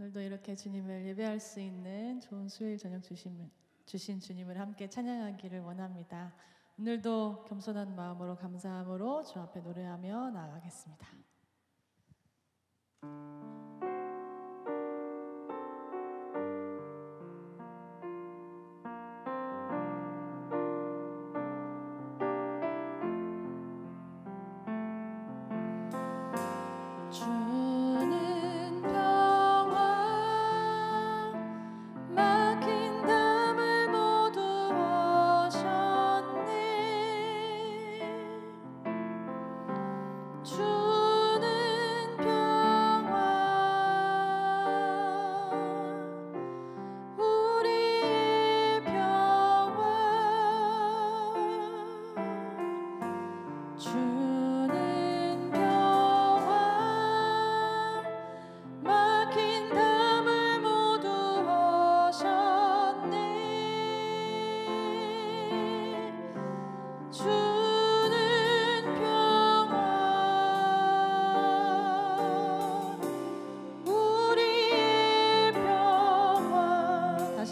오늘도 이렇게 주님을 예배할 수 있는 좋은 수요일 저녁 주신 주님을 함께 찬양하기를 원합니다. 오늘도 겸손한 마음으로 감사함으로 주 앞에 노래하며 나아가겠습니다.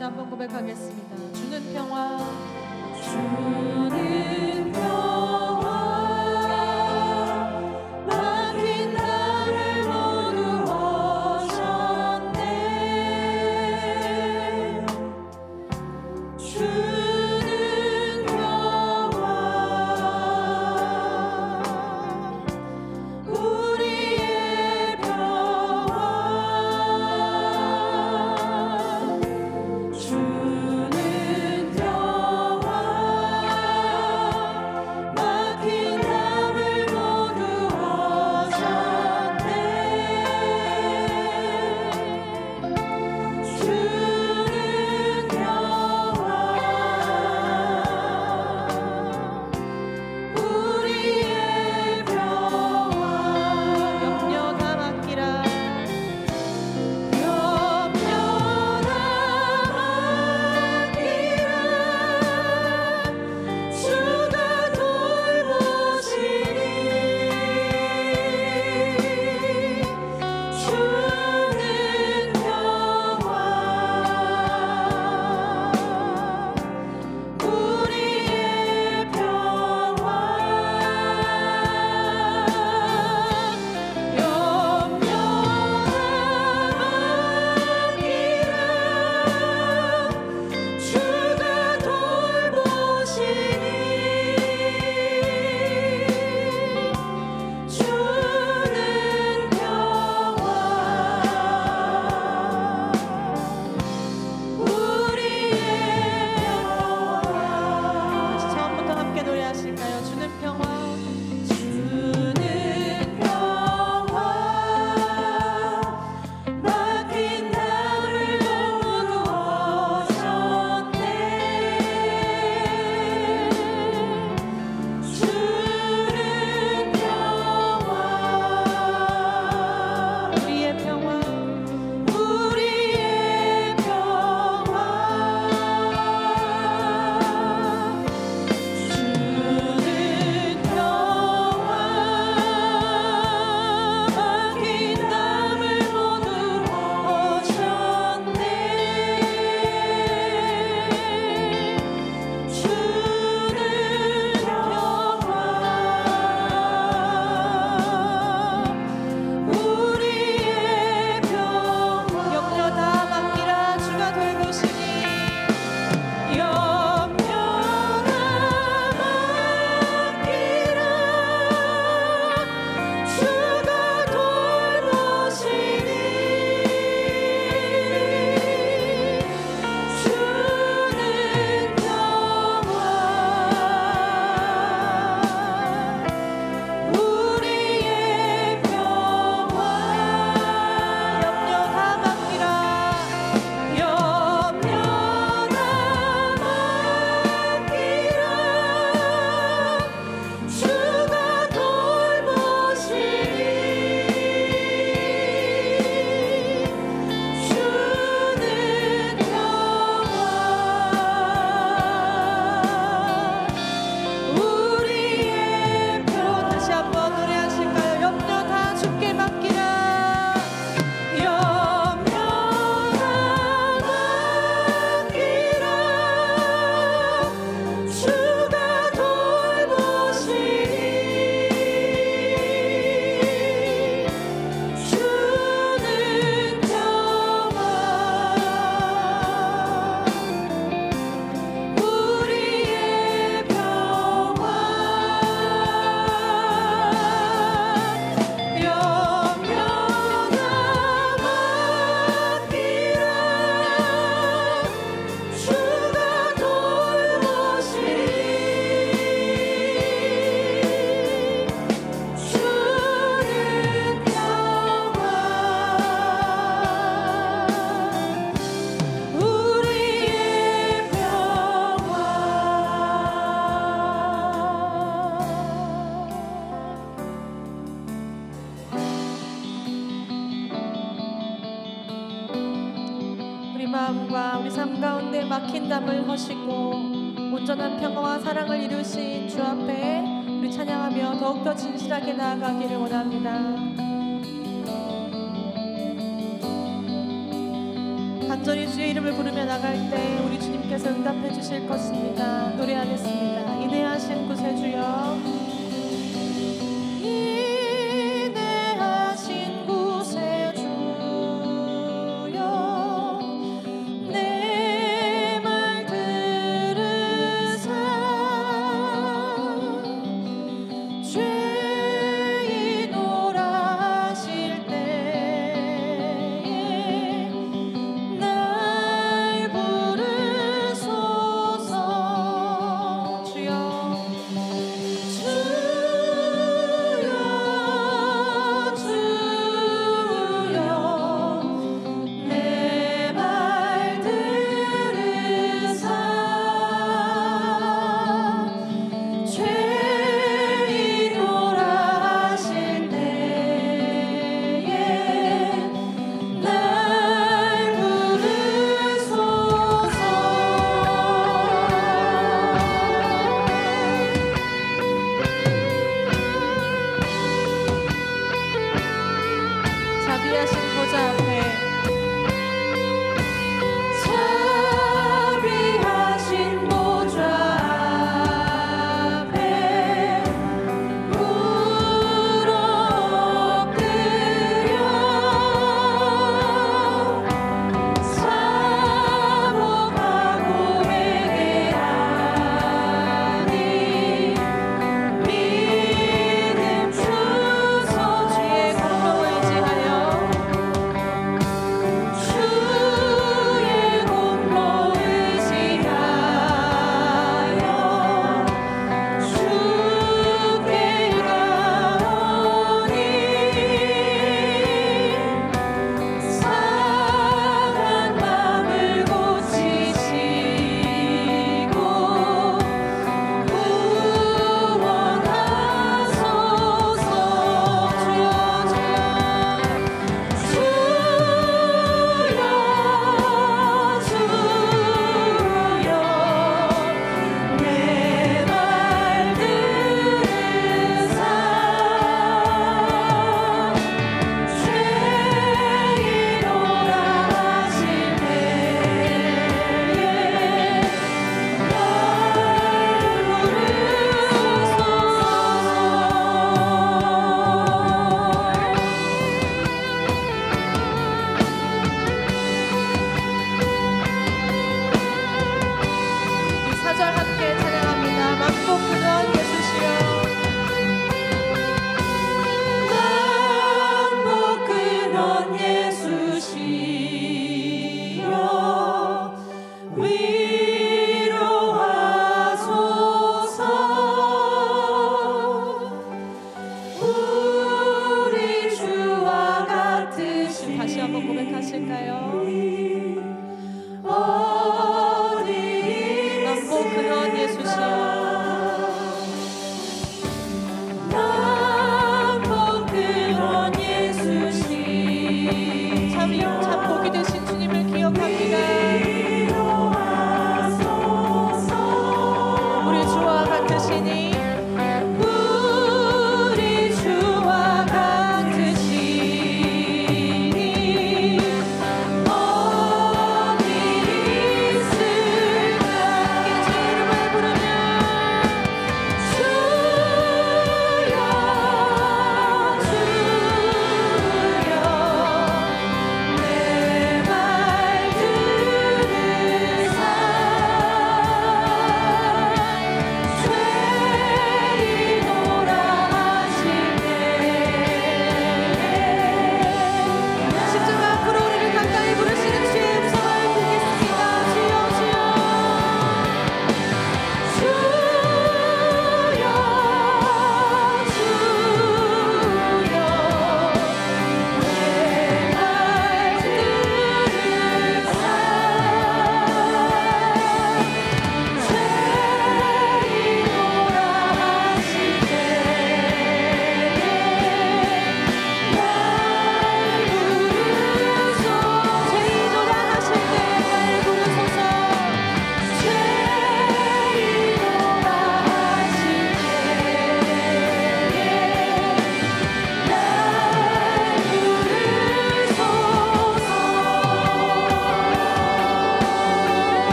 한번 고백하겠습니다. 주는 평화, 주는 평화, 막힌 나를 모두 오셨네. 주는 평화, 우리의 평화. 주는 평화 우리 마음과 우리 삶 가운데 막힌 담을 허시고 온전한 평화와 사랑을 이루신 주 앞에 우리 찬양하며 더욱더 진실하게 나아가기를 원합니다. 간절히 주의 이름을 부르며 나갈 때 우리 주님께서 응답해 주실 것입니다. 노래하겠습니다. 인내하신 구세주여, 인내하신 구세주여, 내 말 들으사 죄인오라 하실 때에 날 부르소서. 주여, 내 말 들으사 죄인오라 하실 때에 날 부르소서. 자비하신 보좌 앞에, 자비하신 보좌 앞에 엎드려 사모하고 회개하니 믿음 주소. 주의 공로 의지하여, 주의 공로 의지하여 주께 가오니 상한 마음을 고치시고 구원하소서. 주여, 내 말 들으사 죄인오라 하실 때에 날 부르소서. 이 사절 함께 찬양합니다. 만복 근원 예수시여, 만복 근원 예수시여, 위로하소서. 우리 주와 같으신, 다시 한번 고백하실까요? 어디 만복 근원 예수시여, 만복 근원 예수시. 참 복이 되신 주님을 기억합니다. 우리 주와 같으시니, 우리 주와 같으시니 어디 있을까. 함께 주 이름을 부르며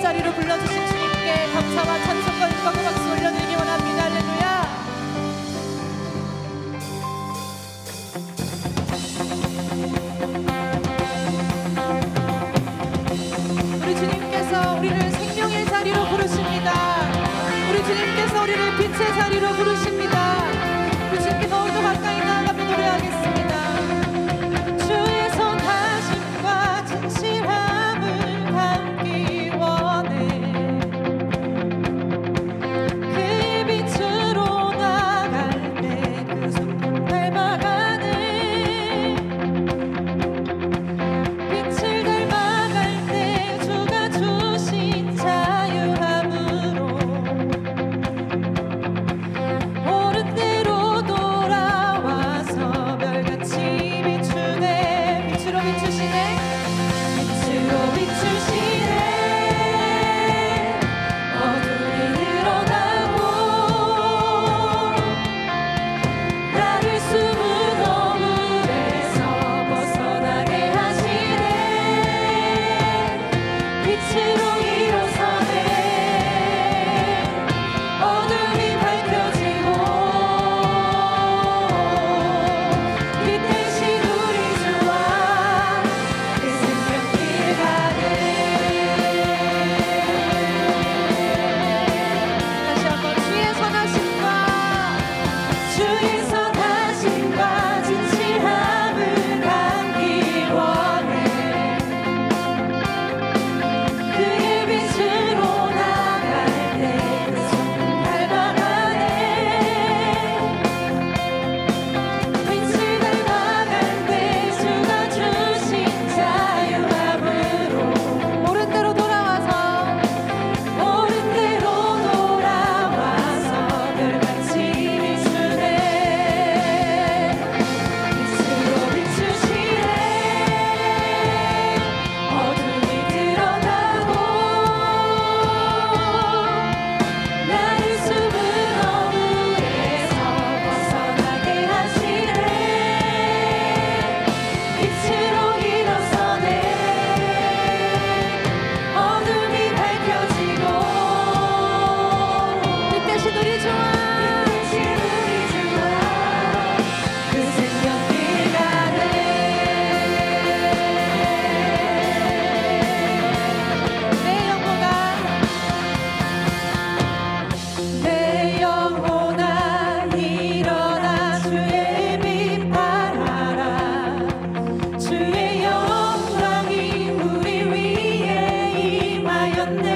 자리로 불러주신 주님께 감사와 찬송과 율법과 박수 올려드리기 원합니다. 할렐루야. 우리 주님께서 우리를 생명의 자리로 부르십니다. 우리 주님께서 우리를 빛의 자리로 부르십니다. 우리 주님께 더욱더 가까이 나아가며 노래하겠습니다. 주의 선하심과 진실함을 담기 원해. 그의 빛으로 나갈 때 그 손 닮아가네. 빛을 닮아갈 때 주가 주신 자유함으로 옳은 대로 돌아와서 별같이 비추네. 빛으로 비추시네. 빛으로 비추시네. 어둠이 드러나고 나를 숨은 어둠에서 벗어나게 하시네. 빛으로 일어서네. 어둠이 밝혀지고 빛 대신 우리 주와 그 생명길 가네. 다시 한번 주의 선하심과 진실함을 담기 원해. 그의 빛으로 나갈 때 그 손 닮아가네. 빛을 닮아갈 때 주가 주신 자유함으로 옳은 대로 돌아와서 별같이 비추네. 빛으로 비추시네. 어둠이 드러나고 나를 숨은 어둠에서 벗어나게 하시네. 빛으로 일어서네. 어둠이 밝혀지고 빛 대신 우리 주와 그 생명길 가네. 내 영혼아 일어나 주의 빛 발하라. 주의 영광이 우리 위에 임하였네.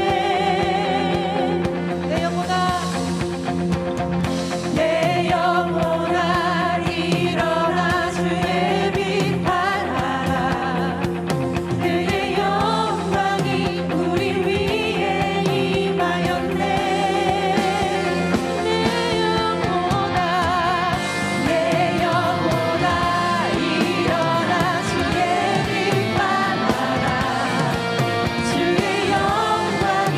내 영혼아 일어나 주의 빛 발하라. 그의 영광이 우리 위에 임하였네. 내 영혼아 일어나 주의 빛 발하라. 주의 영광이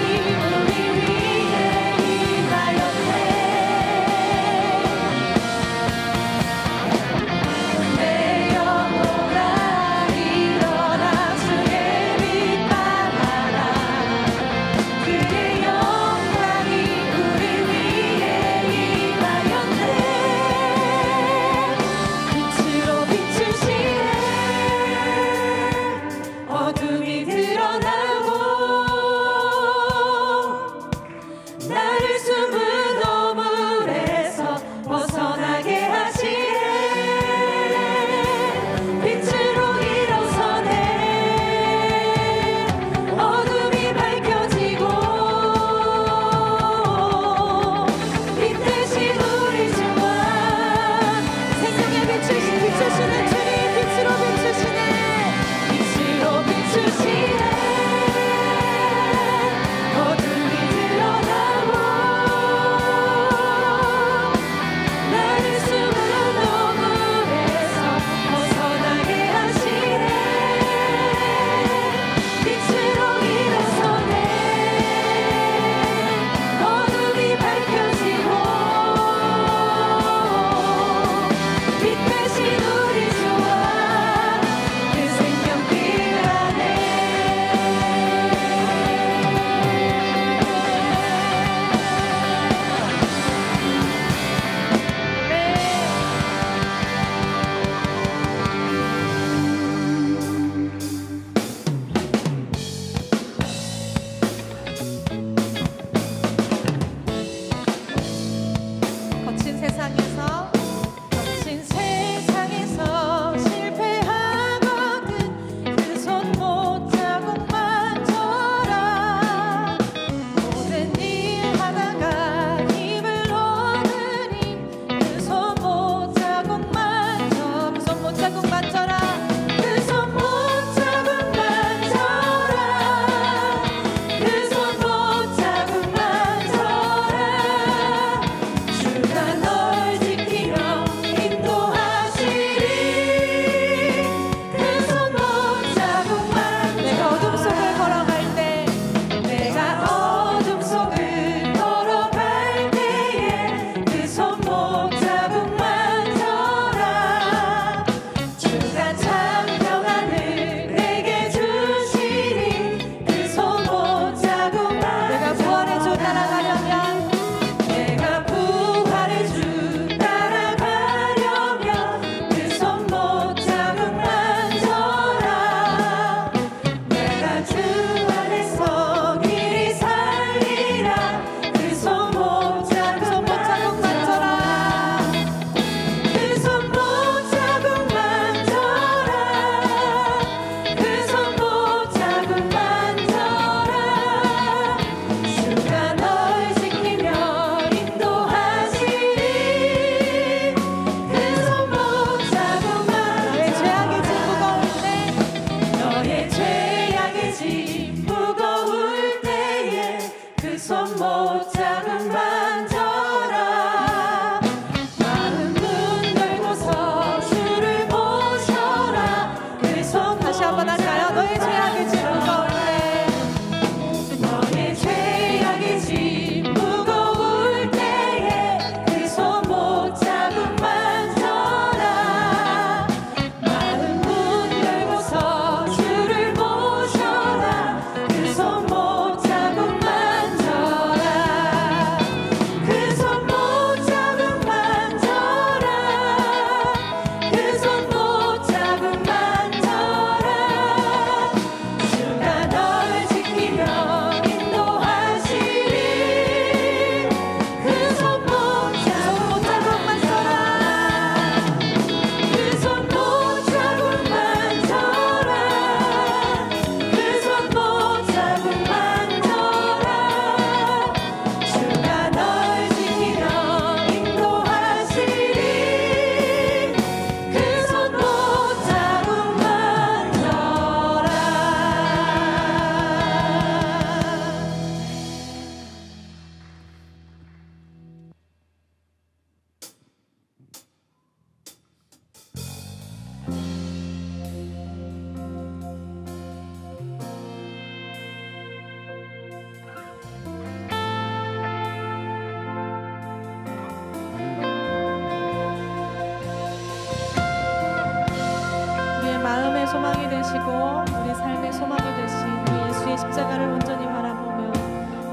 소망이 되시고 우리 삶의 소망이 되신 우리 예수의 십자가를 온전히 바라보며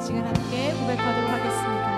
시간 함께 고백하도록 하겠습니다.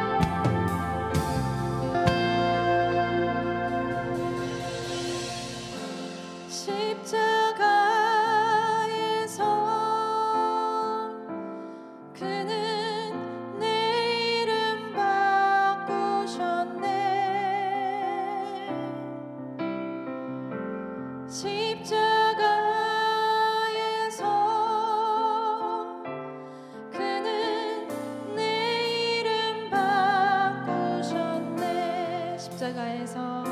십자가에서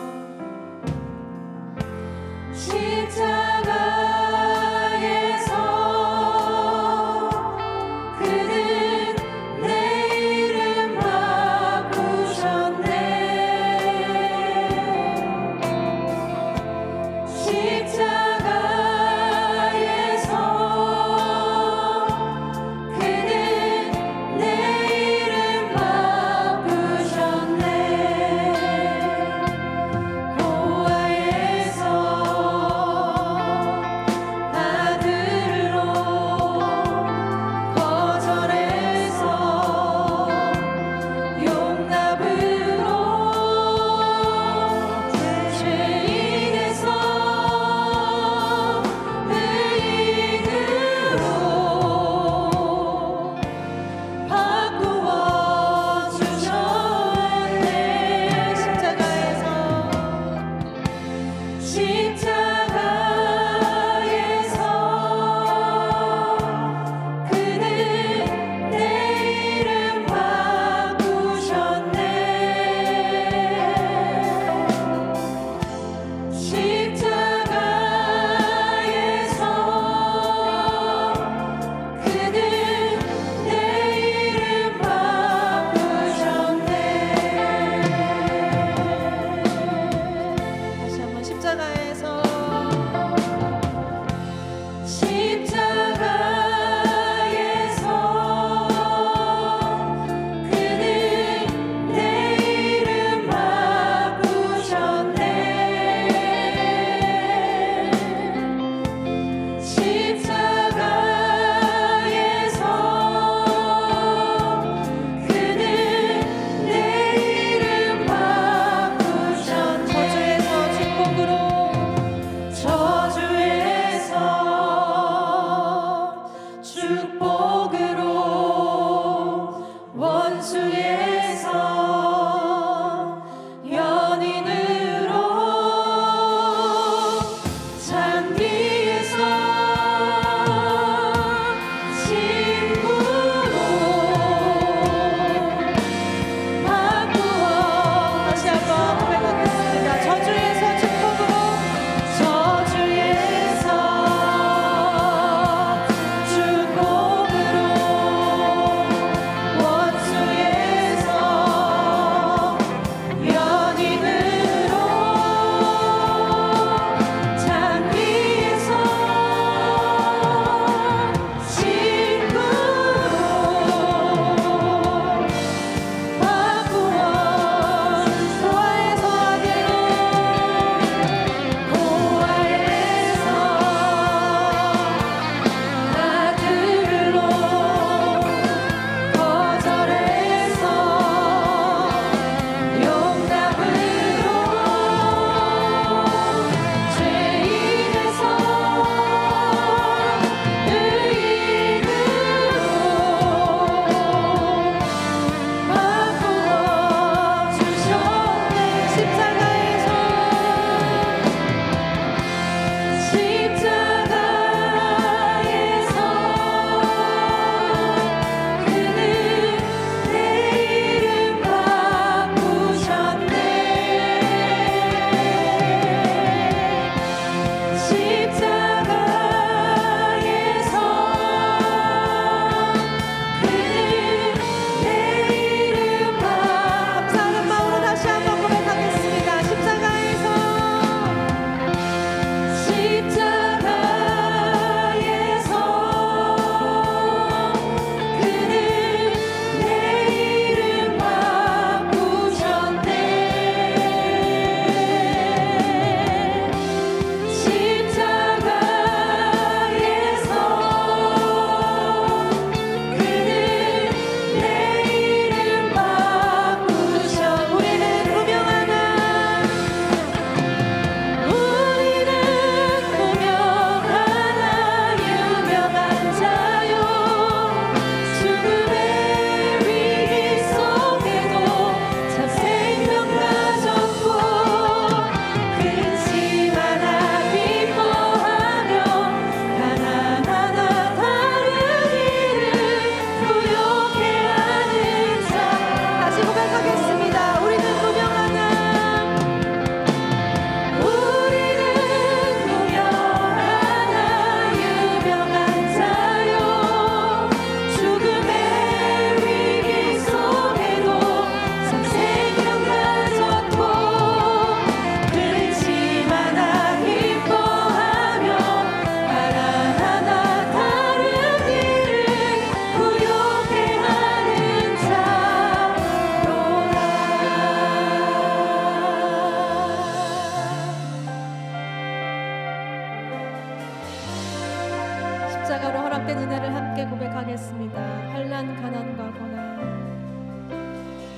가난과 고난,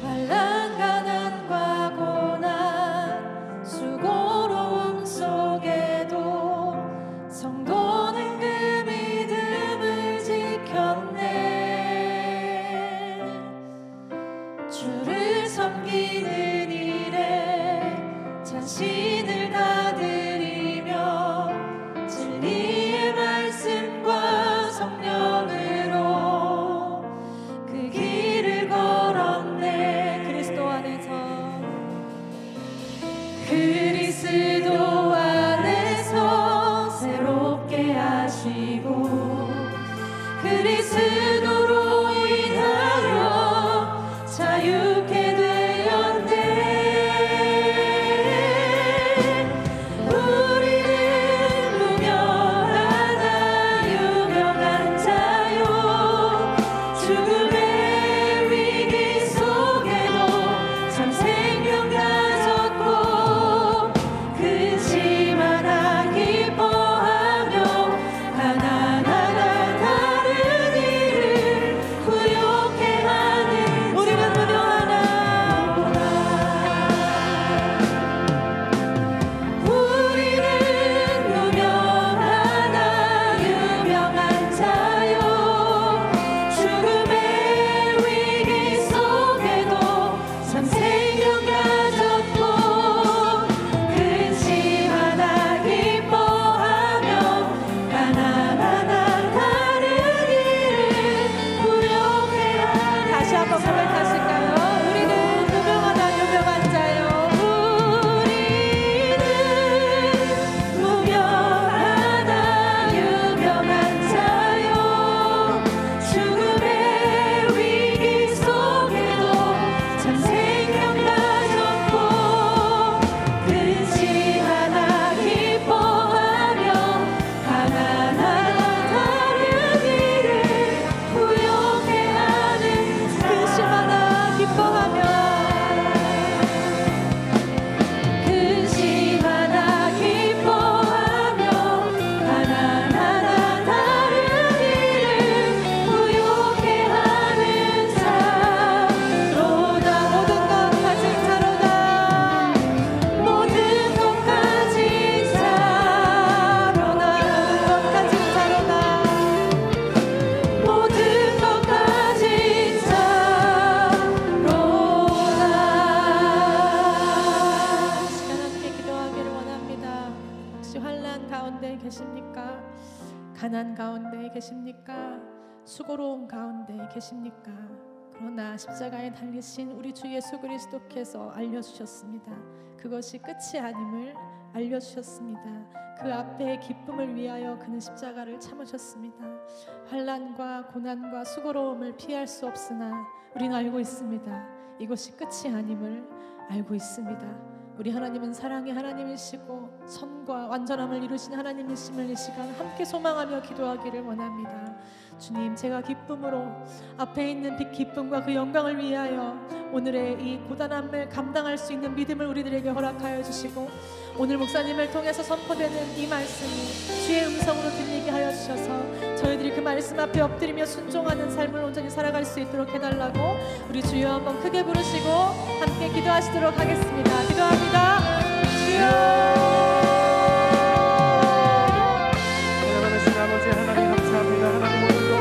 환난 가난과 고난, 수고로움 속에도 성도는 그 믿음을 지켰네. 주를 섬기는 일에 자신을 다 드리며 진리의 말씀과 성령으로 그 길을 걸었네. 그리스도 안에서 새롭게 하시고 그리스도로 인하여 자유케 되었네. 우리는 무명하나 유명한 자요, 죽음의 위기 속에도 참 생명 가졌고 근심하나 기뻐하며 가난하나 다른 일을 부욕해 하는 우리는 무명하나 우리는 무명하나 유명한 자요, 죽음의 위기 속에도 참 생명 가졌고 근심하나 기뻐하며 가난하나 다른 일을 부욕해 하는 다시 한번 고백하실까요? 우리는 무명하나 유명한 자요, 우리는 무명하나 유명한 자요, 죽음의 위기 속에도 참 생명 가졌고 근심하나 기뻐하며 가난하나 다른 일을 부욕해 하는 근심하나 기뻐하며 근심하나 기뻐하며 가난하나 다른 일을 부욕해 하는 자로다. 모든 것 가진 자로다. 모든 것 가진 자로다. 시간 함께 기도하기를 원합니다. 혹시 환난 가운데 계십니까? 가난 가운데 계십니까? 수고로움 가운데 계십니까? 그러나 십자가에 달리신 우리 주 예수 그리스도께서 알려주셨습니다. 그것이 끝이 아님을 알려주셨습니다. 그 앞에 기쁨을 위하여 그는 십자가를 참으셨습니다. 환난과 고난과 수고로움을 피할 수 없으나 우리는 알고 있습니다. 이것이 끝이 아님을 알고 있습니다. 우리 하나님은 사랑의 하나님이시고 선과 완전함을 이루신 하나님이심을 이 시간 함께 소망하며 기도하기를 원합니다. 주님, 제가 기쁨으로 앞에 있는 기쁨과 그 영광을 위하여 오늘의 이 고단함을 감당할 수 있는 믿음을 우리들에게 허락하여 주시고 오늘 목사님을 통해서 선포되는 이 말씀이 주의 음성으로 들리게 하여 주셔서 저희들이 그 말씀 앞에 엎드리며 순종하는 삶을 온전히 살아갈 수 있도록 해달라고 우리 주여 한번 크게 부르시고 함께 기도하시도록 하겠습니다. 기도합니다. 주여. 사랑하신 아버지 하나님 감사합니다. 하나님 오늘도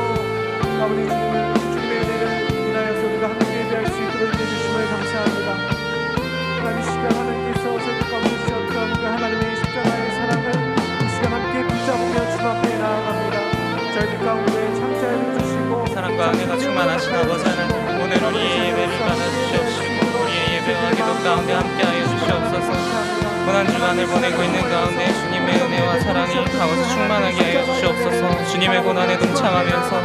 아버지 주님의 은혜를 인하여서 우리가 함께 예배할 수 있도록 해주심을 감사합니다. 하나님 이 시간 하나님께서 저희 가운데 주셨던 그 하나님의 십자가의 사랑을 이 시간 함께 붙잡으며 주 앞에 나아갑니다. 저희들 가운데 창자해 주시고 사랑과 은혜가 충만하신 아버지 하나님, 오늘 우리의 예배를 받아주시옵시고 우리의 예배와 기도 가운데 함께하여 주시옵소서. 고난 주간을 보내고 있는 가운데 주님의 은혜와 사랑이 가운데 충만하게 하여 주시옵소서. 주님의 고난에 동참하면서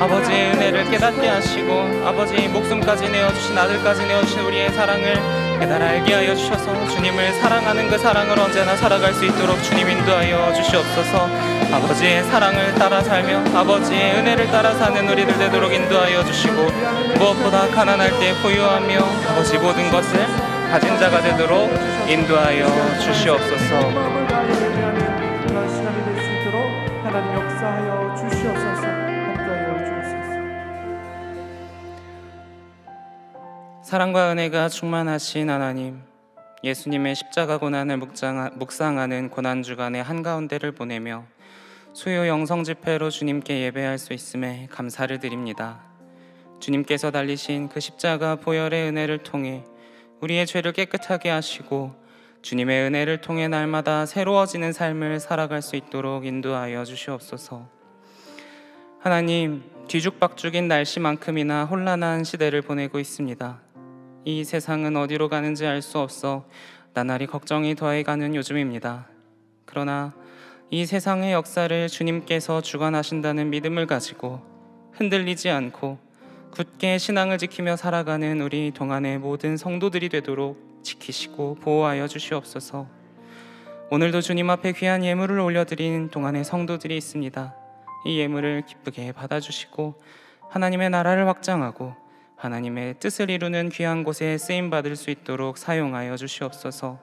아버지의 은혜를 깨닫게 하시고 아버지의 목숨까지 내어주신 아들까지 내어주신 우리의 사랑을 깨달아 알게 하여 주셔서 주님을 사랑하는 그 사랑을 언제나 살아갈 수 있도록 주님 인도하여 주시옵소서. 아버지의 사랑을 따라 살며 아버지의 은혜를 따라 사는 우리들 되도록 인도하여 주시고 무엇보다 가난할 때 부유하며 아버지 모든 것을 가진 자가 되도록 인도하여 주시옵소서. 마음을 다하여 예배하는 그런 시간이 될 수 있도록 하나님 역사하여 주시옵소서. 함께하여 주옵소서. 사랑과 은혜가 충만하신 하나님, 예수님의 십자가 고난을 묵상하는 고난주간의 한가운데를 보내며 수요 영성 집회로 주님께 예배할 수 있음에 감사를 드립니다. 주님께서 달리신 그 십자가 보혈의 은혜를 통해 우리의 죄를 깨끗하게 하시고 주님의 은혜를 통해 날마다 새로워지는 삶을 살아갈 수 있도록 인도하여 주시옵소서. 하나님, 뒤죽박죽인 날씨만큼이나 혼란한 시대를 보내고 있습니다. 이 세상은 어디로 가는지 알 수 없어 나날이 걱정이 더해가는 요즘입니다. 그러나 이 세상의 역사를 주님께서 주관하신다는 믿음을 가지고 흔들리지 않고 굳게 신앙을 지키며 살아가는 우리 동안의 모든 성도들이 되도록 지키시고 보호하여 주시옵소서. 오늘도 주님 앞에 귀한 예물을 올려드린 동안의 성도들이 있습니다. 이 예물을 기쁘게 받아주시고 하나님의 나라를 확장하고 하나님의 뜻을 이루는 귀한 곳에 쓰임받을 수 있도록 사용하여 주시옵소서.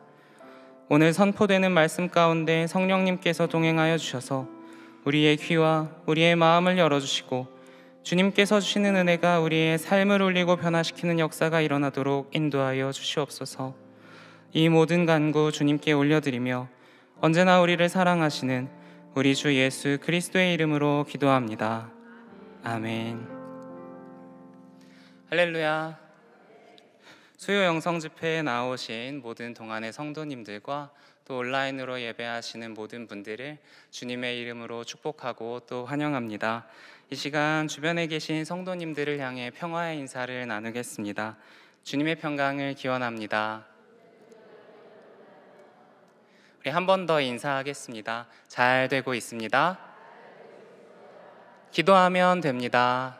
오늘 선포되는 말씀 가운데 성령님께서 동행하여 주셔서 우리의 귀와 우리의 마음을 열어주시고 주님께서 주시는 은혜가 우리의 삶을 울리고 변화시키는 역사가 일어나도록 인도하여 주시옵소서. 이 모든 간구 주님께 올려드리며 언제나 우리를 사랑하시는 우리 주 예수 그리스도의 이름으로 기도합니다. 아멘. 할렐루야. 수요 영성 집회에 나오신 모든 동안의 성도님들과 또 온라인으로 예배하시는 모든 분들을 주님의 이름으로 축복하고 또 환영합니다. 이 시간 주변에 계신 성도님들을 향해 평화의 인사를 나누겠습니다. 주님의 평강을 기원합니다. 우리 한 번 더 인사하겠습니다. 잘 되고 있습니다. 기도하면 됩니다.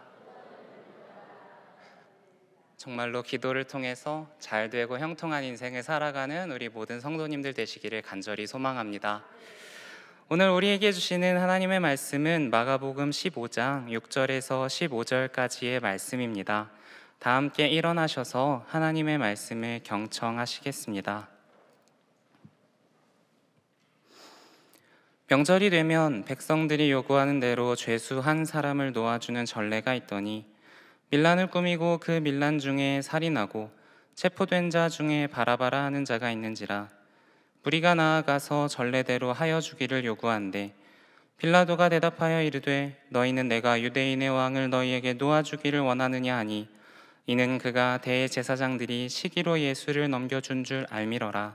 정말로 기도를 통해서 잘 되고 형통한 인생을 살아가는 우리 모든 성도님들 되시기를 간절히 소망합니다. 오늘 우리에게 주시는 하나님의 말씀은 마가복음 15장 6절에서 15절까지의 말씀입니다. 다 함께 일어나셔서 하나님의 말씀을 경청하시겠습니다. 명절이 되면 백성들이 요구하는 대로 죄수 한 사람을 놓아주는 전례가 있더니 밀란을 꾸미고 그 밀란 중에 살인하고 체포된 자 중에 바라바라 하는 자가 있는지라 무리가 나아가서 전례대로 하여 주기를 요구한대 빌라도가 대답하여 이르되 너희는 내가 유대인의 왕을 너희에게 놓아주기를 원하느냐 하니 이는 그가 대제사장들이 시기로 예수를 넘겨준 줄 알미러라.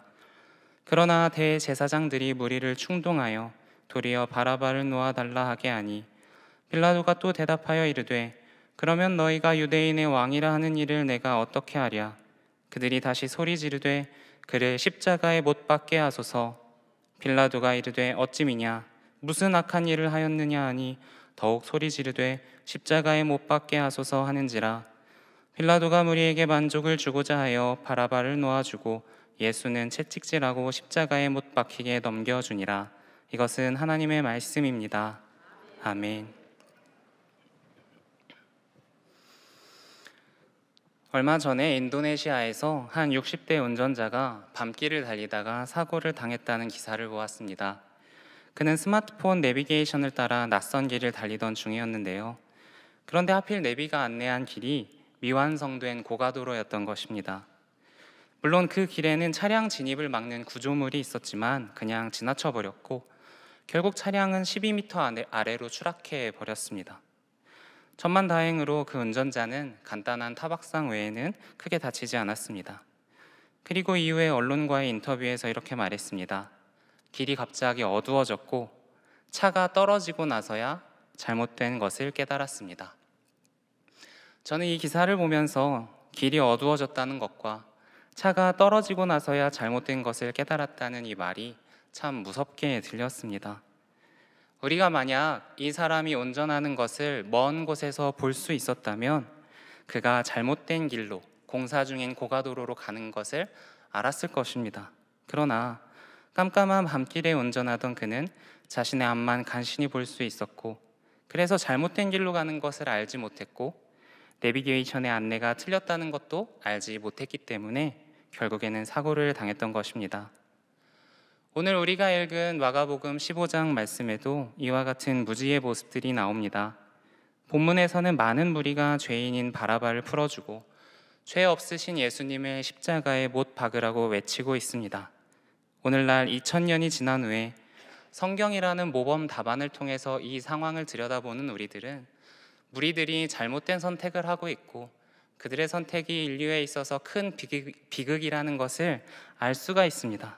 그러나 대제사장들이 무리를 충동하여 도리어 바라바를 놓아달라 하게 하니 빌라도가 또 대답하여 이르되 그러면 너희가 유대인의 왕이라 하는 일을 내가 어떻게 하랴? 그들이 다시 소리 지르되 그를 십자가에 못 박게 하소서. 빌라도가 이르되 어찌미냐? 무슨 악한 일을 하였느냐 하니 더욱 소리 지르되 십자가에 못 박게 하소서 하는지라. 빌라도가 무리에게 만족을 주고자 하여 바라바를 놓아주고 예수는 채찍질하고 십자가에 못 박히게 넘겨주니라. 이것은 하나님의 말씀입니다. 아멘. 얼마 전에 인도네시아에서 한 60대 운전자가 밤길을 달리다가 사고를 당했다는 기사를 보았습니다. 그는 스마트폰 내비게이션을 따라 낯선 길을 달리던 중이었는데요. 그런데 하필 내비가 안내한 길이 미완성된 고가도로였던 것입니다. 물론 그 길에는 차량 진입을 막는 구조물이 있었지만 그냥 지나쳐 버렸고 결국 차량은 12m 아래로 추락해 버렸습니다. 천만다행으로 그 운전자는 간단한 타박상 외에는 크게 다치지 않았습니다. 그리고 이후에 언론과의 인터뷰에서 이렇게 말했습니다. 길이 갑자기 어두워졌고 차가 떨어지고 나서야 잘못된 것을 깨달았습니다. 저는 이 기사를 보면서 길이 어두워졌다는 것과 차가 떨어지고 나서야 잘못된 것을 깨달았다는 이 말이 참 무섭게 들렸습니다. 우리가 만약 이 사람이 운전하는 것을 먼 곳에서 볼 수 있었다면 그가 잘못된 길로 공사 중인 고가도로로 가는 것을 알았을 것입니다. 그러나 깜깜한 밤길에 운전하던 그는 자신의 앞만 간신히 볼 수 있었고 그래서 잘못된 길로 가는 것을 알지 못했고 내비게이션의 안내가 틀렸다는 것도 알지 못했기 때문에 결국에는 사고를 당했던 것입니다. 오늘 우리가 읽은 마가복음 15장 말씀에도 이와 같은 무지의 모습들이 나옵니다. 본문에서는 많은 무리가 죄인인 바라바를 풀어주고 죄 없으신 예수님을 십자가에 못 박으라고 외치고 있습니다. 오늘날 2000년이 지난 후에 성경이라는 모범 답안을 통해서 이 상황을 들여다보는 우리들은 무리들이 잘못된 선택을 하고 있고 그들의 선택이 인류에 있어서 큰 비극이라는 것을 알 수가 있습니다.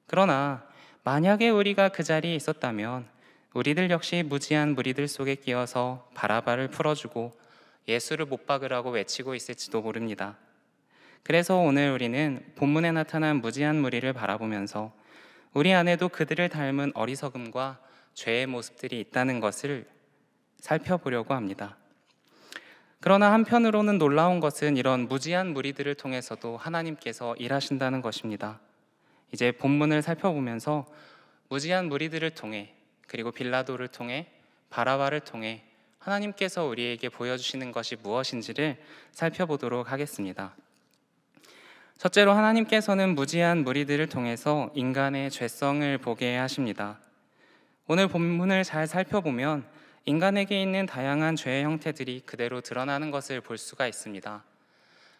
그러나 만약에 우리가 그 자리에 있었다면 우리들 역시 무지한 무리들 속에 끼어서 바라바를 풀어주고 예수를 못 박으라고 외치고 있을지도 모릅니다. 그래서 오늘 우리는 본문에 나타난 무지한 무리를 바라보면서 우리 안에도 그들을 닮은 어리석음과 죄의 모습들이 있다는 것을 살펴보려고 합니다. 그러나 한편으로는 놀라운 것은 이런 무지한 무리들을 통해서도 하나님께서 일하신다는 것입니다. 이제 본문을 살펴보면서 무지한 무리들을 통해 그리고 빌라도를 통해 바라바를 통해 하나님께서 우리에게 보여주시는 것이 무엇인지를 살펴보도록 하겠습니다. 첫째로 하나님께서는 무지한 무리들을 통해서 인간의 죄성을 보게 하십니다. 오늘 본문을 잘 살펴보면 인간에게 있는 다양한 죄의 형태들이 그대로 드러나는 것을 볼 수가 있습니다.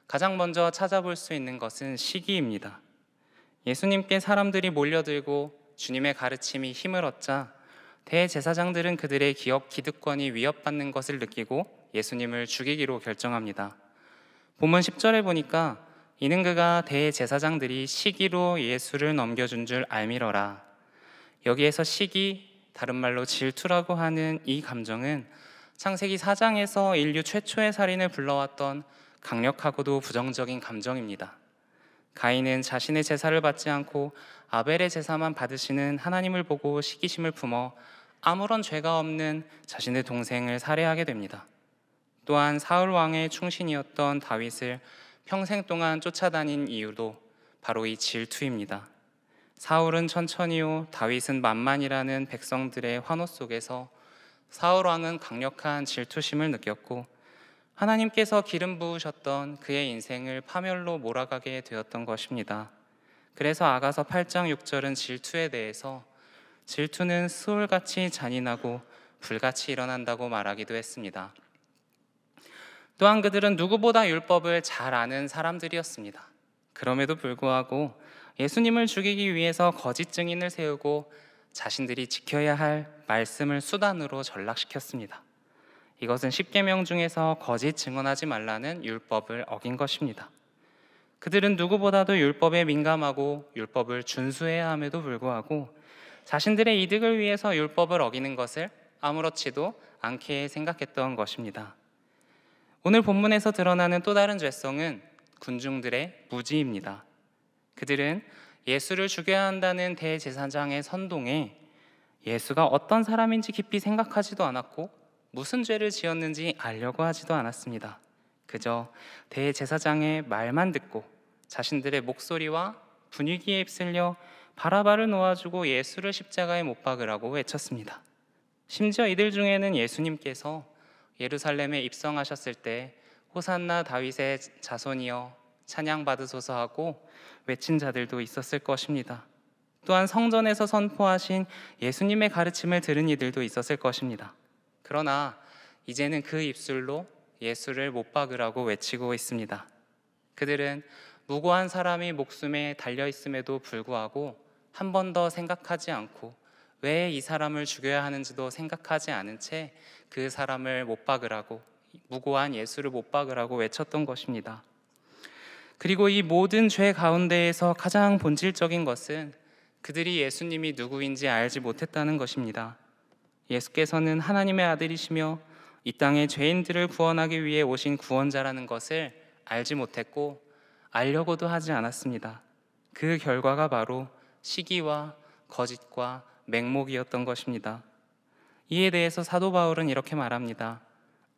가장 먼저 찾아볼 수 있는 것은 시기입니다. 예수님께 사람들이 몰려들고 주님의 가르침이 힘을 얻자 대제사장들은 그들의 기득권이 위협받는 것을 느끼고 예수님을 죽이기로 결정합니다. 본문 10절에 보니까 이는 그가 대제사장들이 시기로 예수를 넘겨준 줄 알미러라. 여기에서 시기, 다른 말로 질투라고 하는 이 감정은 창세기 4장에서 인류 최초의 살인을 불러왔던 강력하고도 부정적인 감정입니다. 가인은 자신의 제사를 받지 않고 아벨의 제사만 받으시는 하나님을 보고 시기심을 품어 아무런 죄가 없는 자신의 동생을 살해하게 됩니다. 또한 사울 왕의 충신이었던 다윗을 평생 동안 쫓아다닌 이유도 바로 이 질투입니다. 사울은 천천히요, 다윗은 만만이라는 백성들의 환호 속에서 사울 왕은 강력한 질투심을 느꼈고 하나님께서 기름 부으셨던 그의 인생을 파멸로 몰아가게 되었던 것입니다. 그래서 아가서 8장 6절은 질투에 대해서 질투는 수울같이 잔인하고 불같이 일어난다고 말하기도 했습니다. 또한 그들은 누구보다 율법을 잘 아는 사람들이었습니다. 그럼에도 불구하고 예수님을 죽이기 위해서 거짓 증인을 세우고 자신들이 지켜야 할 말씀을 수단으로 전락시켰습니다. 이것은 10계명 중에서 거짓 증언하지 말라는 율법을 어긴 것입니다. 그들은 누구보다도 율법에 민감하고 율법을 준수해야 함에도 불구하고 자신들의 이득을 위해서 율법을 어기는 것을 아무렇지도 않게 생각했던 것입니다. 오늘 본문에서 드러나는 또 다른 죄성은 군중들의 무지입니다. 그들은 예수를 죽여야 한다는 대제사장의 선동에 예수가 어떤 사람인지 깊이 생각하지도 않았고 무슨 죄를 지었는지 알려고 하지도 않았습니다. 그저 대제사장의 말만 듣고 자신들의 목소리와 분위기에 휩쓸려 바라바를 놓아주고 예수를 십자가에 못 박으라고 외쳤습니다. 심지어 이들 중에는 예수님께서 예루살렘에 입성하셨을 때 호산나 다윗의 자손이여 찬양 받으소서 하고 외친 자들도 있었을 것입니다. 또한 성전에서 선포하신 예수님의 가르침을 들은 이들도 있었을 것입니다. 그러나 이제는 그 입술로 예수를 못 박으라고 외치고 있습니다. 그들은 무고한 사람이 목숨에 달려 있음에도 불구하고 한 번 더 생각하지 않고 왜 이 사람을 죽여야 하는지도 생각하지 않은 채 그 사람을 못 박으라고, 무고한 예수를 못 박으라고 외쳤던 것입니다. 그리고 이 모든 죄 가운데에서 가장 본질적인 것은 그들이 예수님이 누구인지 알지 못했다는 것입니다. 예수께서는 하나님의 아들이시며 이 땅의 죄인들을 구원하기 위해 오신 구원자라는 것을 알지 못했고 알려고도 하지 않았습니다. 그 결과가 바로 시기와 거짓과 맹목이었던 것입니다. 이에 대해서 사도 바울은 이렇게 말합니다.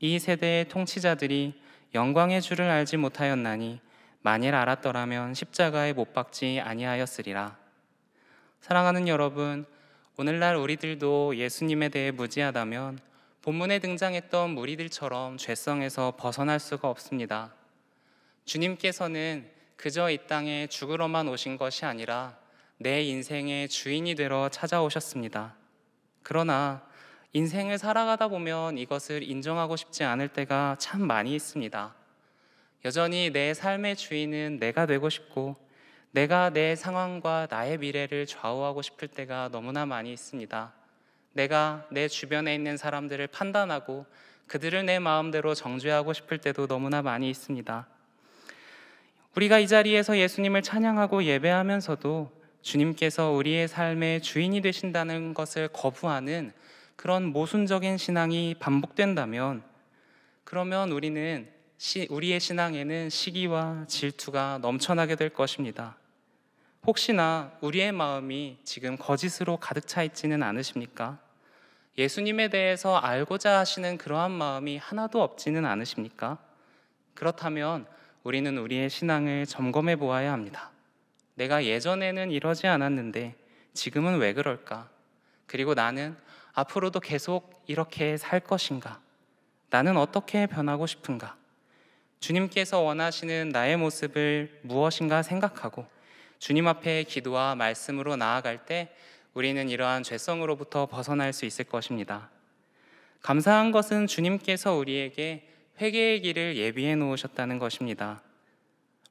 이 세대의 통치자들이 영광의 주를 알지 못하였나니 만일 알았더라면 십자가에 못 박지 아니하였으리라. 사랑하는 여러분, 오늘날 우리들도 예수님에 대해 무지하다면 본문에 등장했던 무리들처럼 죄성에서 벗어날 수가 없습니다. 주님께서는 그저 이 땅에 죽으러만 오신 것이 아니라 내 인생의 주인이 되러 찾아오셨습니다. 그러나 인생을 살아가다 보면 이것을 인정하고 싶지 않을 때가 참 많이 있습니다. 여전히 내 삶의 주인은 내가 되고 싶고 내가 내 상황과 나의 미래를 좌우하고 싶을 때가 너무나 많이 있습니다. 내가 내 주변에 있는 사람들을 판단하고 그들을 내 마음대로 정죄하고 싶을 때도 너무나 많이 있습니다. 우리가 이 자리에서 예수님을 찬양하고 예배하면서도 주님께서 우리의 삶의 주인이 되신다는 것을 거부하는 그런 모순적인 신앙이 반복된다면, 그러면 우리의 신앙에는 시기와 질투가 넘쳐나게 될 것입니다. 혹시나 우리의 마음이 지금 거짓으로 가득 차 있지는 않으십니까? 예수님에 대해서 알고자 하시는 그러한 마음이 하나도 없지는 않으십니까? 그렇다면 우리는 우리의 신앙을 점검해 보아야 합니다. 내가 예전에는 이러지 않았는데 지금은 왜 그럴까? 그리고 나는 앞으로도 계속 이렇게 살 것인가? 나는 어떻게 변하고 싶은가? 주님께서 원하시는 나의 모습을 무엇인가 생각하고 주님 앞에 기도와 말씀으로 나아갈 때 우리는 이러한 죄성으로부터 벗어날 수 있을 것입니다. 감사한 것은 주님께서 우리에게 회개의 길을 예비해 놓으셨다는 것입니다.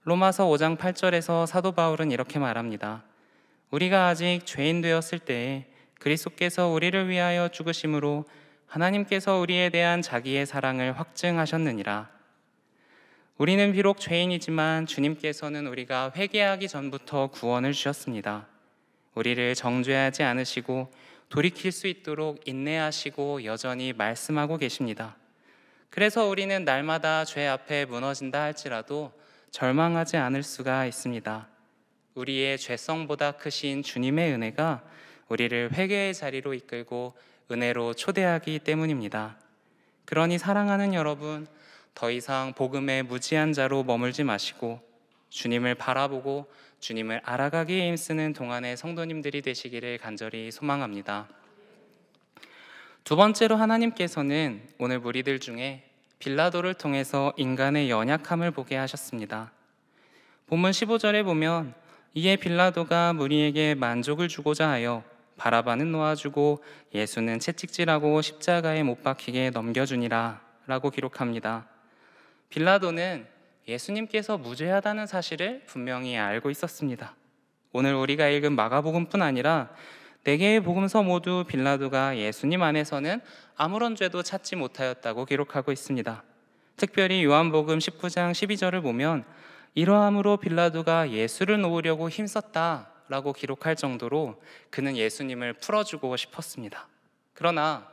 로마서 5장 8절에서 사도 바울은 이렇게 말합니다. 우리가 아직 죄인 되었을 때에 그리스도께서 우리를 위하여 죽으심으로 하나님께서 우리에 대한 자기의 사랑을 확증하셨느니라. 우리는 비록 죄인이지만 주님께서는 우리가 회개하기 전부터 구원을 주셨습니다. 우리를 정죄하지 않으시고 돌이킬 수 있도록 인내하시고 여전히 말씀하고 계십니다. 그래서 우리는 날마다 죄 앞에 무너진다 할지라도 절망하지 않을 수가 있습니다. 우리의 죄성보다 크신 주님의 은혜가 우리를 회개의 자리로 이끌고 은혜로 초대하기 때문입니다. 그러니 사랑하는 여러분, 더 이상 복음의 무지한 자로 머물지 마시고 주님을 바라보고 주님을 알아가기에 힘쓰는 동안의 성도님들이 되시기를 간절히 소망합니다. 두 번째로 하나님께서는 오늘 무리들 중에 빌라도를 통해서 인간의 연약함을 보게 하셨습니다. 본문 15절에 보면 이에 빌라도가 무리에게 만족을 주고자 하여 바라바는 놓아주고 예수는 채찍질하고 십자가에 못 박히게 넘겨주니라 라고 기록합니다. 빌라도는 예수님께서 무죄하다는 사실을 분명히 알고 있었습니다. 오늘 우리가 읽은 마가복음뿐 아니라 4개의 복음서 모두 빌라도가 예수님 안에서는 아무런 죄도 찾지 못하였다고 기록하고 있습니다. 특별히 요한복음 19장 12절을 보면 이러함으로 빌라도가 예수를 놓으려고 힘썼다 라고 기록할 정도로 그는 예수님을 풀어주고 싶었습니다. 그러나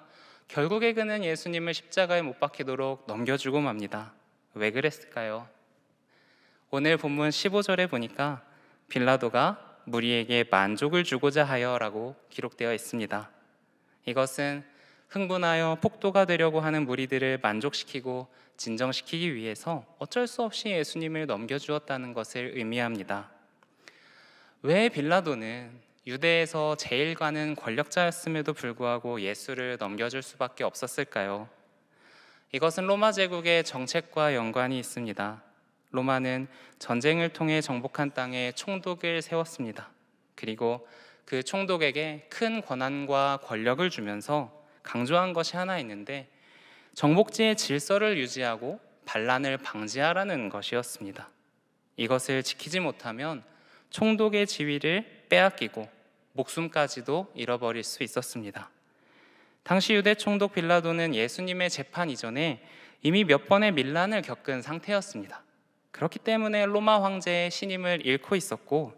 결국에 그는 예수님을 십자가에 못 박히도록 넘겨주고 맙니다. 왜 그랬을까요? 오늘 본문 15절에 보니까 빌라도가 무리에게 만족을 주고자 하여 라고 기록되어 있습니다. 이것은 흥분하여 폭도가 되려고 하는 무리들을 만족시키고 진정시키기 위해서 어쩔 수 없이 예수님을 넘겨주었다는 것을 의미합니다. 왜 빌라도는 유대에서 제일 가는 권력자였음에도 불구하고 예수를 넘겨줄 수밖에 없었을까요? 이것은 로마 제국의 정책과 연관이 있습니다. 로마는 전쟁을 통해 정복한 땅에 총독을 세웠습니다. 그리고 그 총독에게 큰 권한과 권력을 주면서 강조한 것이 하나 있는데 정복지의 질서를 유지하고 반란을 방지하라는 것이었습니다. 이것을 지키지 못하면 총독의 지위를 빼앗기고 목숨까지도 잃어버릴 수 있었습니다. 당시 유대 총독 빌라도는 예수님의 재판 이전에 이미 몇 번의 밀란을 겪은 상태였습니다. 그렇기 때문에 로마 황제의 신임을 잃고 있었고,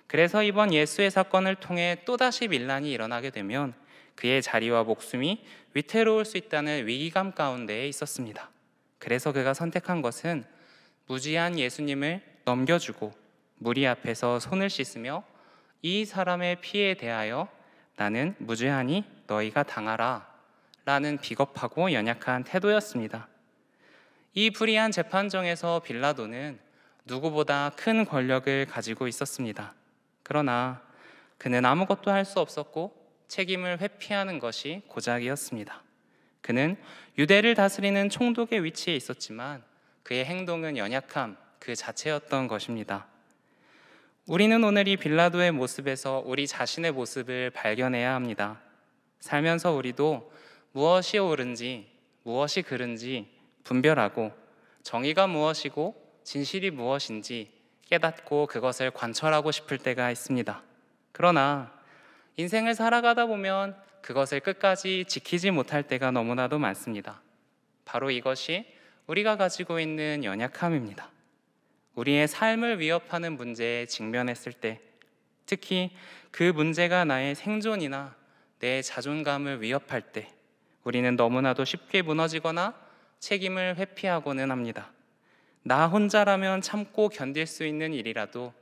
그래서 이번 예수의 사건을 통해 또다시 밀란이 일어나게 되면 그의 자리와 목숨이 위태로울 수 있다는 위기감 가운데에 있었습니다. 그래서 그가 선택한 것은 무지한 예수님을 넘겨주고 무리 앞에서 손을 씻으며 이 사람의 피에 대하여 나는 무죄하니 너희가 당하라 라는 비겁하고 연약한 태도였습니다. 이 불의한 재판정에서 빌라도는 누구보다 큰 권력을 가지고 있었습니다. 그러나 그는 아무것도 할 수 없었고 책임을 회피하는 것이 고작이었습니다. 그는 유대를 다스리는 총독의 위치에 있었지만 그의 행동은 연약함 그 자체였던 것입니다. 우리는 오늘 이 빌라도의 모습에서 우리 자신의 모습을 발견해야 합니다. 살면서 우리도 무엇이 옳은지 무엇이 그른지 분별하고 정의가 무엇이고 진실이 무엇인지 깨닫고 그것을 관철하고 싶을 때가 있습니다. 그러나 인생을 살아가다 보면 그것을 끝까지 지키지 못할 때가 너무나도 많습니다. 바로 이것이 우리가 가지고 있는 연약함입니다. 우리의 삶을 위협하는 문제에 직면했을 때, 특히 그 문제가 나의 생존이나 내 자존감을 위협할 때 우리는 너무나도 쉽게 무너지거나 책임을 회피하고는 합니다. 나 혼자라면 참고 견딜 수 있는 일이라도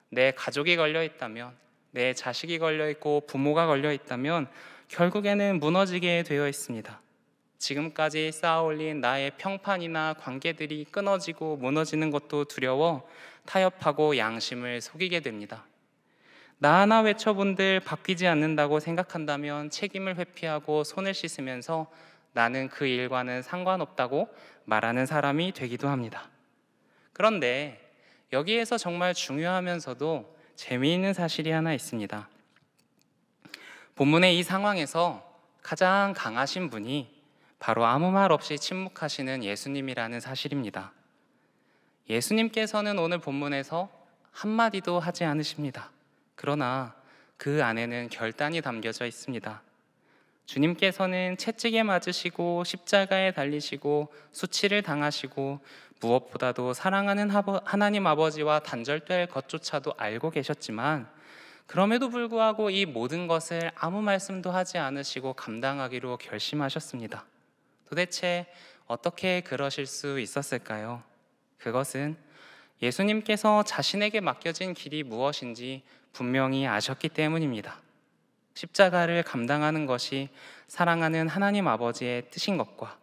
내 가족이 걸려 있다면, 내 자식이 걸려 있고 부모가 걸려 있다면 결국에는 무너지게 되어 있습니다. 지금까지 쌓아올린 나의 평판이나 관계들이 끊어지고 무너지는 것도 두려워 타협하고 양심을 속이게 됩니다. 나 하나 외쳐본들 바뀌지 않는다고 생각한다면 책임을 회피하고 손을 씻으면서 나는 그 일과는 상관없다고 말하는 사람이 되기도 합니다. 그런데 여기에서 정말 중요하면서도 재미있는 사실이 하나 있습니다. 본문의 이 상황에서 가장 강하신 분이 바로 아무 말 없이 침묵하시는 예수님이라는 사실입니다. 예수님께서는 오늘 본문에서 한마디도 하지 않으십니다. 그러나 그 안에는 결단이 담겨져 있습니다. 주님께서는 채찍에 맞으시고 십자가에 달리시고 수치를 당하시고 무엇보다도 사랑하는 하나님 아버지와 단절될 것조차도 알고 계셨지만 그럼에도 불구하고 이 모든 것을 아무 말씀도 하지 않으시고 감당하기로 결심하셨습니다. 도대체 어떻게 그러실 수 있었을까요? 그것은 예수님께서 자신에게 맡겨진 길이 무엇인지 분명히 아셨기 때문입니다. 십자가를 감당하는 것이 사랑하는 하나님 아버지의 뜻인 것과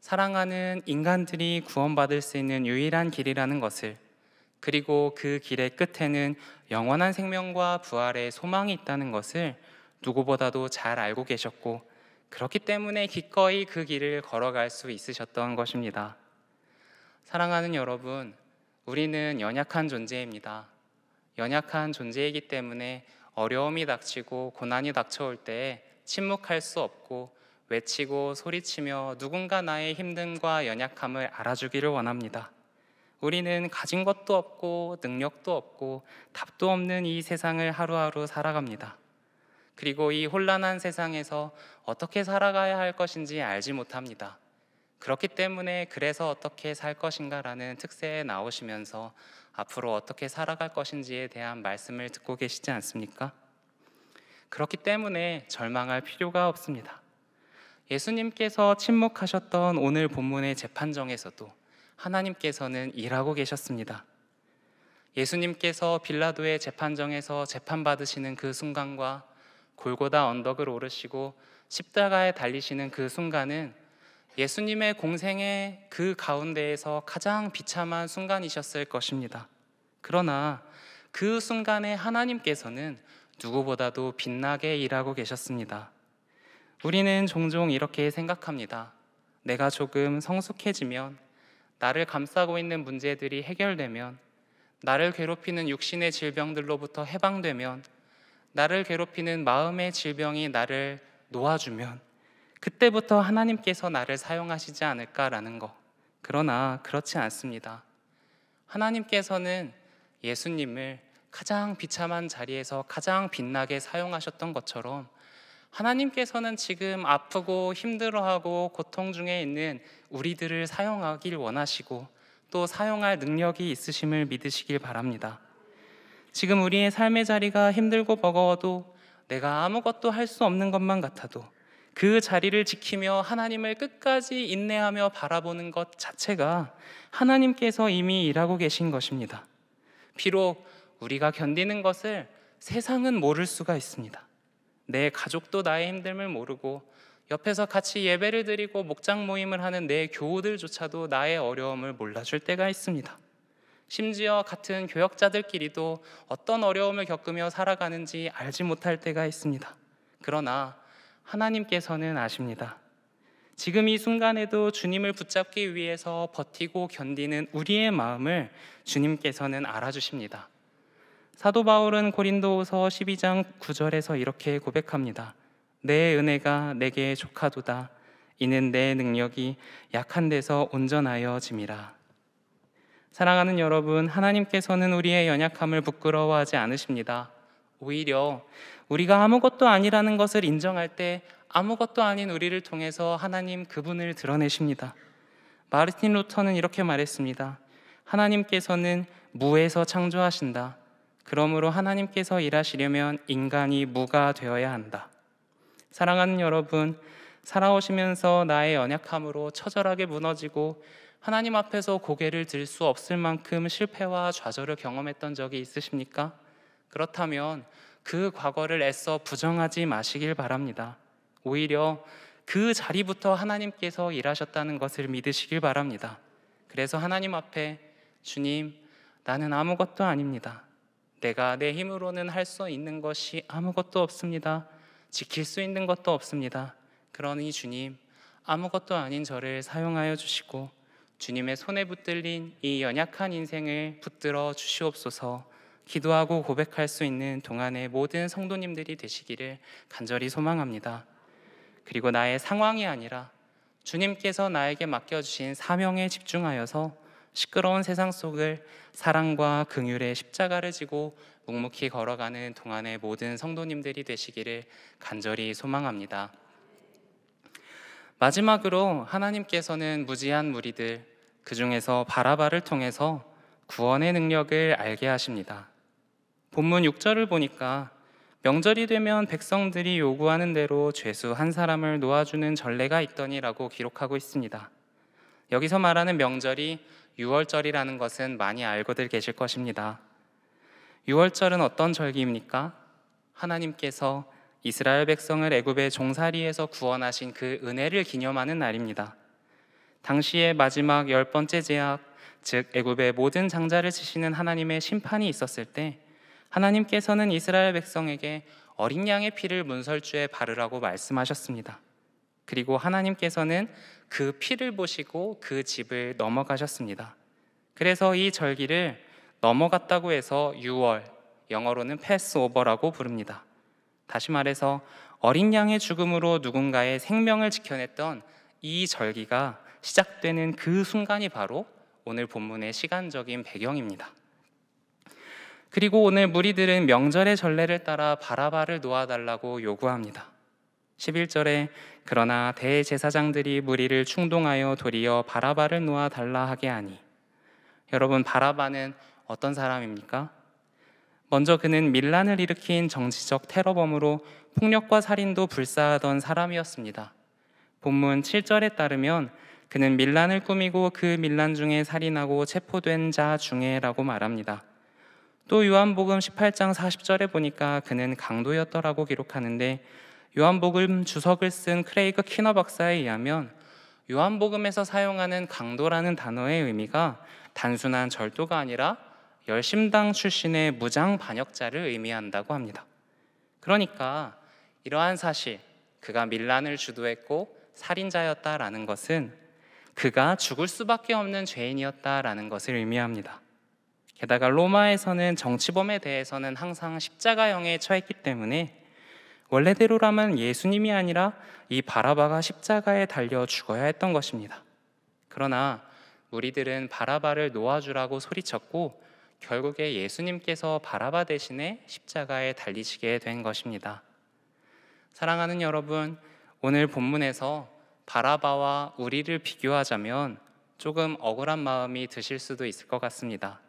사랑하는 인간들이 구원받을 수 있는 유일한 길이라는 것을, 그리고 그 길의 끝에는 영원한 생명과 부활의 소망이 있다는 것을 누구보다도 잘 알고 계셨고, 그렇기 때문에 기꺼이 그 길을 걸어갈 수 있으셨던 것입니다. 사랑하는 여러분, 우리는 연약한 존재입니다. 연약한 존재이기 때문에 어려움이 닥치고 고난이 닥쳐올 때 침묵할 수 없고 외치고 소리치며 누군가 나의 힘듦과 연약함을 알아주기를 원합니다. 우리는 가진 것도 없고 능력도 없고 답도 없는 이 세상을 하루하루 살아갑니다. 그리고 이 혼란한 세상에서 어떻게 살아가야 할 것인지 알지 못합니다. 그렇기 때문에 그래서 어떻게 살 것인가라는 특세에 나오시면서 앞으로 어떻게 살아갈 것인지에 대한 말씀을 듣고 계시지 않습니까? 그렇기 때문에 절망할 필요가 없습니다. 예수님께서 침묵하셨던 오늘 본문의 재판정에서도 하나님께서는 일하고 계셨습니다. 예수님께서 빌라도의 재판정에서 재판받으시는 그 순간과 골고다 언덕을 오르시고 십자가에 달리시는 그 순간은 예수님의 공생의 그 가운데에서 가장 비참한 순간이셨을 것입니다. 그러나 그 순간에 하나님께서는 누구보다도 빛나게 일하고 계셨습니다. 우리는 종종 이렇게 생각합니다. 내가 조금 성숙해지면, 나를 감싸고 있는 문제들이 해결되면, 나를 괴롭히는 육신의 질병들로부터 해방되면, 나를 괴롭히는 마음의 질병이 나를 놓아주면 그때부터 하나님께서 나를 사용하시지 않을까라는 것. 그러나 그렇지 않습니다. 하나님께서는 예수님을 가장 비참한 자리에서 가장 빛나게 사용하셨던 것처럼 하나님께서는 지금 아프고 힘들어하고 고통 중에 있는 우리들을 사용하길 원하시고 또 사용할 능력이 있으심을 믿으시길 바랍니다. 지금 우리의 삶의 자리가 힘들고 버거워도, 내가 아무것도 할 수 없는 것만 같아도 그 자리를 지키며 하나님을 끝까지 인내하며 바라보는 것 자체가 하나님께서 이미 일하고 계신 것입니다. 비록 우리가 견디는 것을 세상은 모를 수가 있습니다. 내 가족도 나의 힘듦을 모르고 옆에서 같이 예배를 드리고 목장 모임을 하는 내 교우들조차도 나의 어려움을 몰라줄 때가 있습니다. 심지어 같은 교역자들끼리도 어떤 어려움을 겪으며 살아가는지 알지 못할 때가 있습니다. 그러나 하나님께서는 아십니다. 지금 이 순간에도 주님을 붙잡기 위해서 버티고 견디는 우리의 마음을 주님께서는 알아주십니다. 사도 바울은 고린도후서 12장 9절에서 이렇게 고백합니다. 내 은혜가 내게 족하도다. 이는 내 능력이 약한 데서 온전하여 짐이라. 사랑하는 여러분, 하나님께서는 우리의 연약함을 부끄러워하지 않으십니다. 오히려 우리가 아무것도 아니라는 것을 인정할 때 아무것도 아닌 우리를 통해서 하나님 그분을 드러내십니다. 마르틴 루터는 이렇게 말했습니다. 하나님께서는 무에서 창조하신다. 그러므로 하나님께서 일하시려면 인간이 무가 되어야 한다. 사랑하는 여러분, 살아오시면서 나의 연약함으로 처절하게 무너지고 하나님 앞에서 고개를 들 수 없을 만큼 실패와 좌절을 경험했던 적이 있으십니까? 그렇다면 그 과거를 애써 부정하지 마시길 바랍니다. 오히려 그 자리부터 하나님께서 일하셨다는 것을 믿으시길 바랍니다. 그래서 하나님 앞에 주님, 나는 아무것도 아닙니다. 내가 내 힘으로는 할 수 있는 것이 아무것도 없습니다. 지킬 수 있는 것도 없습니다. 그러니 주님, 아무것도 아닌 저를 사용하여 주시고 주님의 손에 붙들린 이 연약한 인생을 붙들어 주시옵소서. 기도하고 고백할 수 있는 동안의 모든 성도님들이 되시기를 간절히 소망합니다. 그리고 나의 상황이 아니라 주님께서 나에게 맡겨주신 사명에 집중하여서 시끄러운 세상 속을 사랑과 긍휼의 십자가를 지고 묵묵히 걸어가는 동안의 모든 성도님들이 되시기를 간절히 소망합니다. 마지막으로 하나님께서는 무지한 무리들, 그 중에서 바라바를 통해서 구원의 능력을 알게 하십니다. 본문 6절을 보니까 명절이 되면 백성들이 요구하는 대로 죄수 한 사람을 놓아주는 전례가 있더니라고 기록하고 있습니다. 여기서 말하는 명절이 유월절이라는 것은 많이 알고들 계실 것입니다. 유월절은 어떤 절기입니까? 하나님께서 이스라엘 백성을 애굽의 종살이에서 구원하신 그 은혜를 기념하는 날입니다. 당시의 마지막 10번째 제약, 즉 애굽의 모든 장자를 치시는 하나님의 심판이 있었을 때 하나님께서는 이스라엘 백성에게 어린 양의 피를 문설주에 바르라고 말씀하셨습니다. 그리고 하나님께서는 그 피를 보시고 그 집을 넘어가셨습니다. 그래서 이 절기를 넘어갔다고 해서 유월, 영어로는 패스오버라고 부릅니다. 다시 말해서 어린 양의 죽음으로 누군가의 생명을 지켜냈던 이 절기가 시작되는 그 순간이 바로 오늘 본문의 시간적인 배경입니다. 그리고 오늘 무리들은 명절의 전례를 따라 바라바를 놓아달라고 요구합니다. 11절에 그러나 대제사장들이 무리를 충동하여 도리어 바라바를 놓아달라 하게 하니, 여러분, 바라바는 어떤 사람입니까? 먼저 그는 밀란을 일으킨 정치적 테러범으로 폭력과 살인도 불사하던 사람이었습니다. 본문 7절에 따르면 그는 밀란을 꾸미고 그 밀란 중에 살인하고 체포된 자 중에라고 말합니다. 또 요한복음 18장 40절에 보니까 그는 강도였더라고 기록하는데, 요한복음 주석을 쓴 크레이그 키너 박사에 의하면 요한복음에서 사용하는 강도라는 단어의 의미가 단순한 절도가 아니라 열심당 출신의 무장 반역자를 의미한다고 합니다. 그러니까 이러한 사실, 그가 밀란을 주도했고 살인자였다라는 것은 그가 죽을 수밖에 없는 죄인이었다라는 것을 의미합니다. 게다가 로마에서는 정치범에 대해서는 항상 십자가형에 처했기 때문에 원래대로라면 예수님이 아니라 이 바라바가 십자가에 달려 죽어야 했던 것입니다. 그러나 무리들은 바라바를 놓아주라고 소리쳤고 결국에 예수님께서 바라바 대신에 십자가에 달리시게 된 것입니다. 사랑하는 여러분, 오늘 본문에서 바라바와 우리를 비교하자면 조금 억울한 마음이 드실 수도 있을 것 같습니다.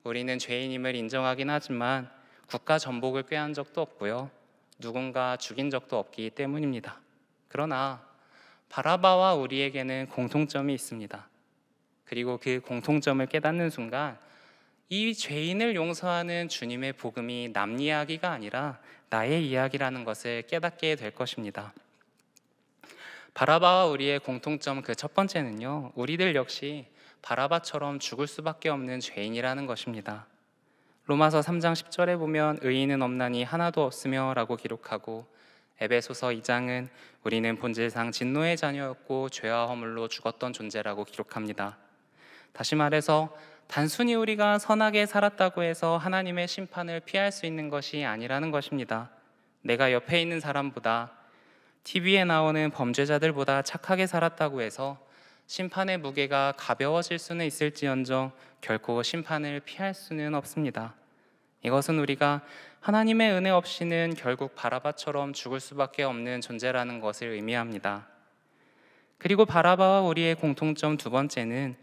우리는 죄인임을 인정하긴 하지만 국가 전복을 꾀한 적도 없고요, 누군가 죽인 적도 없기 때문입니다. 그러나 바라바와 우리에게는 공통점이 있습니다. 그리고 그 공통점을 깨닫는 순간 이 죄인을 용서하는 주님의 복음이 남 이야기가 아니라 나의 이야기라는 것을 깨닫게 될 것입니다. 바라바와 우리의 공통점 그 첫 번째는요, 우리들 역시 바라바처럼 죽을 수밖에 없는 죄인이라는 것입니다. 로마서 3장 10절에 보면 의인은 없나니 하나도 없으며 라고 기록하고, 에베소서 2장은 우리는 본질상 진노의 자녀였고 죄와 허물로 죽었던 존재라고 기록합니다. 다시 말해서 단순히 우리가 선하게 살았다고 해서 하나님의 심판을 피할 수 있는 것이 아니라는 것입니다. 내가 옆에 있는 사람보다, TV에 나오는 범죄자들보다 착하게 살았다고 해서 심판의 무게가 가벼워질 수는 있을지언정 결코 심판을 피할 수는 없습니다. 이것은 우리가 하나님의 은혜 없이는 결국 바라바처럼 죽을 수밖에 없는 존재라는 것을 의미합니다. 그리고 바라바와 우리의 공통점 두 번째는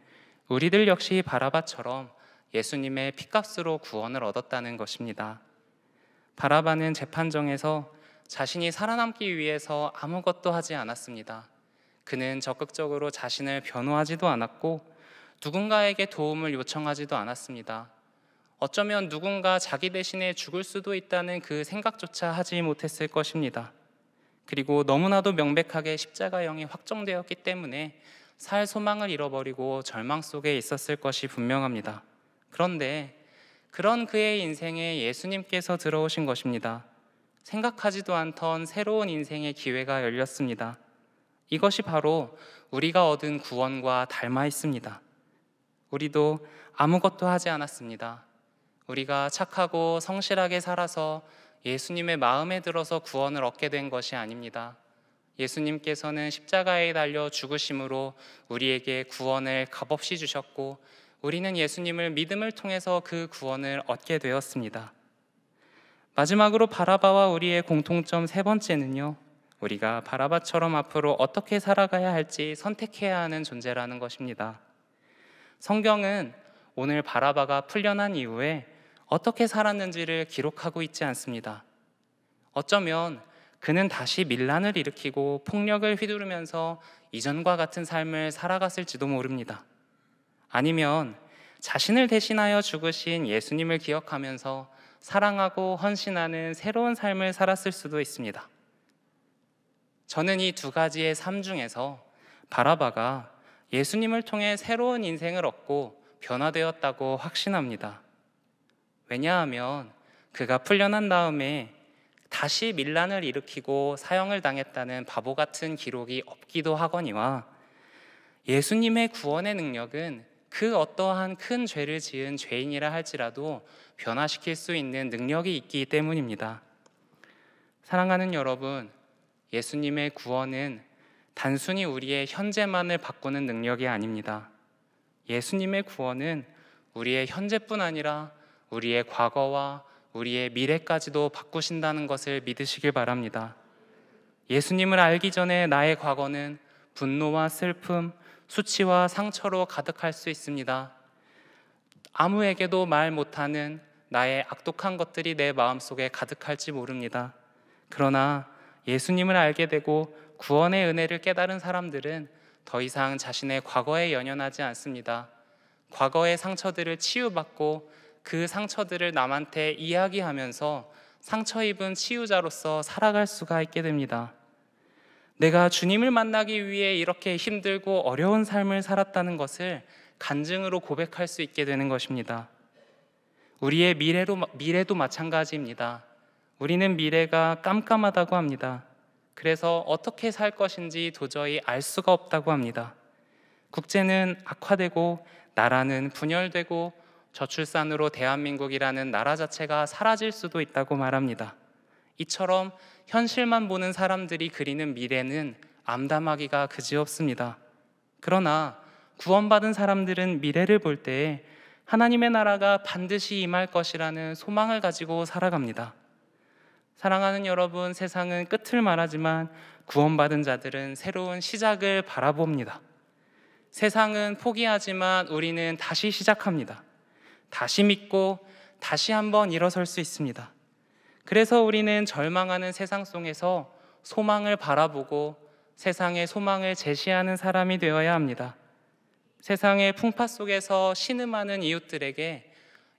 우리들 역시 바라바처럼 예수님의 피값으로 구원을 얻었다는 것입니다. 바라바는 재판정에서 자신이 살아남기 위해서 아무것도 하지 않았습니다. 그는 적극적으로 자신을 변호하지도 않았고 누군가에게 도움을 요청하지도 않았습니다. 어쩌면 누군가 자기 대신에 죽을 수도 있다는 그 생각조차 하지 못했을 것입니다. 그리고 너무나도 명백하게 십자가형이 확정되었기 때문에 살 소망을 잃어버리고 절망 속에 있었을 것이 분명합니다. 그런데 그런 그의 인생에 예수님께서 들어오신 것입니다. 생각하지도 않던 새로운 인생의 기회가 열렸습니다. 이것이 바로 우리가 얻은 구원과 닮아 있습니다. 우리도 아무것도 하지 않았습니다. 우리가 착하고 성실하게 살아서 예수님의 마음에 들어서 구원을 얻게 된 것이 아닙니다. 예수님께서는 십자가에 달려 죽으심으로 우리에게 구원을 값없이 주셨고 우리는 예수님을 믿음을 통해서 그 구원을 얻게 되었습니다. 마지막으로 바라바와 우리의 공통점 세 번째는요, 우리가 바라바처럼 앞으로 어떻게 살아가야 할지 선택해야 하는 존재라는 것입니다. 성경은 오늘 바라바가 풀려난 이후에 어떻게 살았는지를 기록하고 있지 않습니다. 어쩌면 그는 다시 밀란을 일으키고 폭력을 휘두르면서 이전과 같은 삶을 살아갔을지도 모릅니다. 아니면 자신을 대신하여 죽으신 예수님을 기억하면서 사랑하고 헌신하는 새로운 삶을 살았을 수도 있습니다. 저는 이 두 가지의 삶 중에서 바라바가 예수님을 통해 새로운 인생을 얻고 변화되었다고 확신합니다. 왜냐하면 그가 풀려난 다음에 다시 밀란을 일으키고 사형을 당했다는 바보 같은 기록이 없기도 하거니와 예수님의 구원의 능력은 그 어떠한 큰 죄를 지은 죄인이라 할지라도 변화시킬 수 있는 능력이 있기 때문입니다. 사랑하는 여러분, 예수님의 구원은 단순히 우리의 현재만을 바꾸는 능력이 아닙니다. 예수님의 구원은 우리의 현재뿐 아니라 우리의 과거와 우리의 미래까지도 바꾸신다는 것을 믿으시길 바랍니다. 예수님을 알기 전에 나의 과거는 분노와 슬픔, 수치와 상처로 가득할 수 있습니다. 아무에게도 말 못하는 나의 악독한 것들이 내 마음속에 가득할지 모릅니다. 그러나 예수님을 알게 되고 구원의 은혜를 깨달은 사람들은 더 이상 자신의 과거에 연연하지 않습니다. 과거의 상처들을 치유받고 그 상처들을 남한테 이야기하면서 상처 입은 치유자로서 살아갈 수가 있게 됩니다. 내가 주님을 만나기 위해 이렇게 힘들고 어려운 삶을 살았다는 것을 간증으로 고백할 수 있게 되는 것입니다. 우리의 미래도 마찬가지입니다. 우리는 미래가 깜깜하다고 합니다. 그래서 어떻게 살 것인지 도저히 알 수가 없다고 합니다. 국제는 악화되고 나라는 분열되고 저출산으로 대한민국이라는 나라 자체가 사라질 수도 있다고 말합니다. 이처럼 현실만 보는 사람들이 그리는 미래는 암담하기가 그지없습니다. 그러나 구원받은 사람들은 미래를 볼 때에 하나님의 나라가 반드시 임할 것이라는 소망을 가지고 살아갑니다. 사랑하는 여러분, 세상은 끝을 말하지만 구원받은 자들은 새로운 시작을 바라봅니다. 세상은 포기하지만 우리는 다시 시작합니다. 다시 믿고 다시 한번 일어설 수 있습니다. 그래서 우리는 절망하는 세상 속에서 소망을 바라보고 세상에 소망을 제시하는 사람이 되어야 합니다. 세상의 풍파 속에서 신음하는 이웃들에게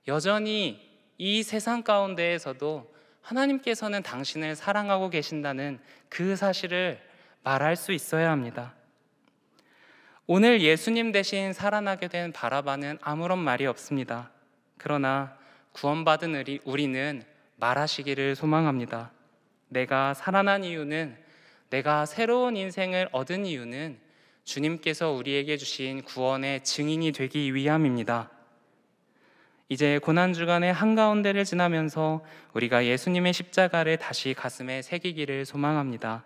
여전히 이 세상 가운데에서도 하나님께서는 당신을 사랑하고 계신다는 그 사실을 말할 수 있어야 합니다. 오늘 예수님 대신 살아나게 된 바라바는 아무런 말이 없습니다. 그러나 구원받은 우리는 말하시기를 소망합니다. 내가 살아난 이유는, 내가 새로운 인생을 얻은 이유는 주님께서 우리에게 주신 구원의 증인이 되기 위함입니다. 이제 고난주간의 한가운데를 지나면서 우리가 예수님의 십자가를 다시 가슴에 새기기를 소망합니다.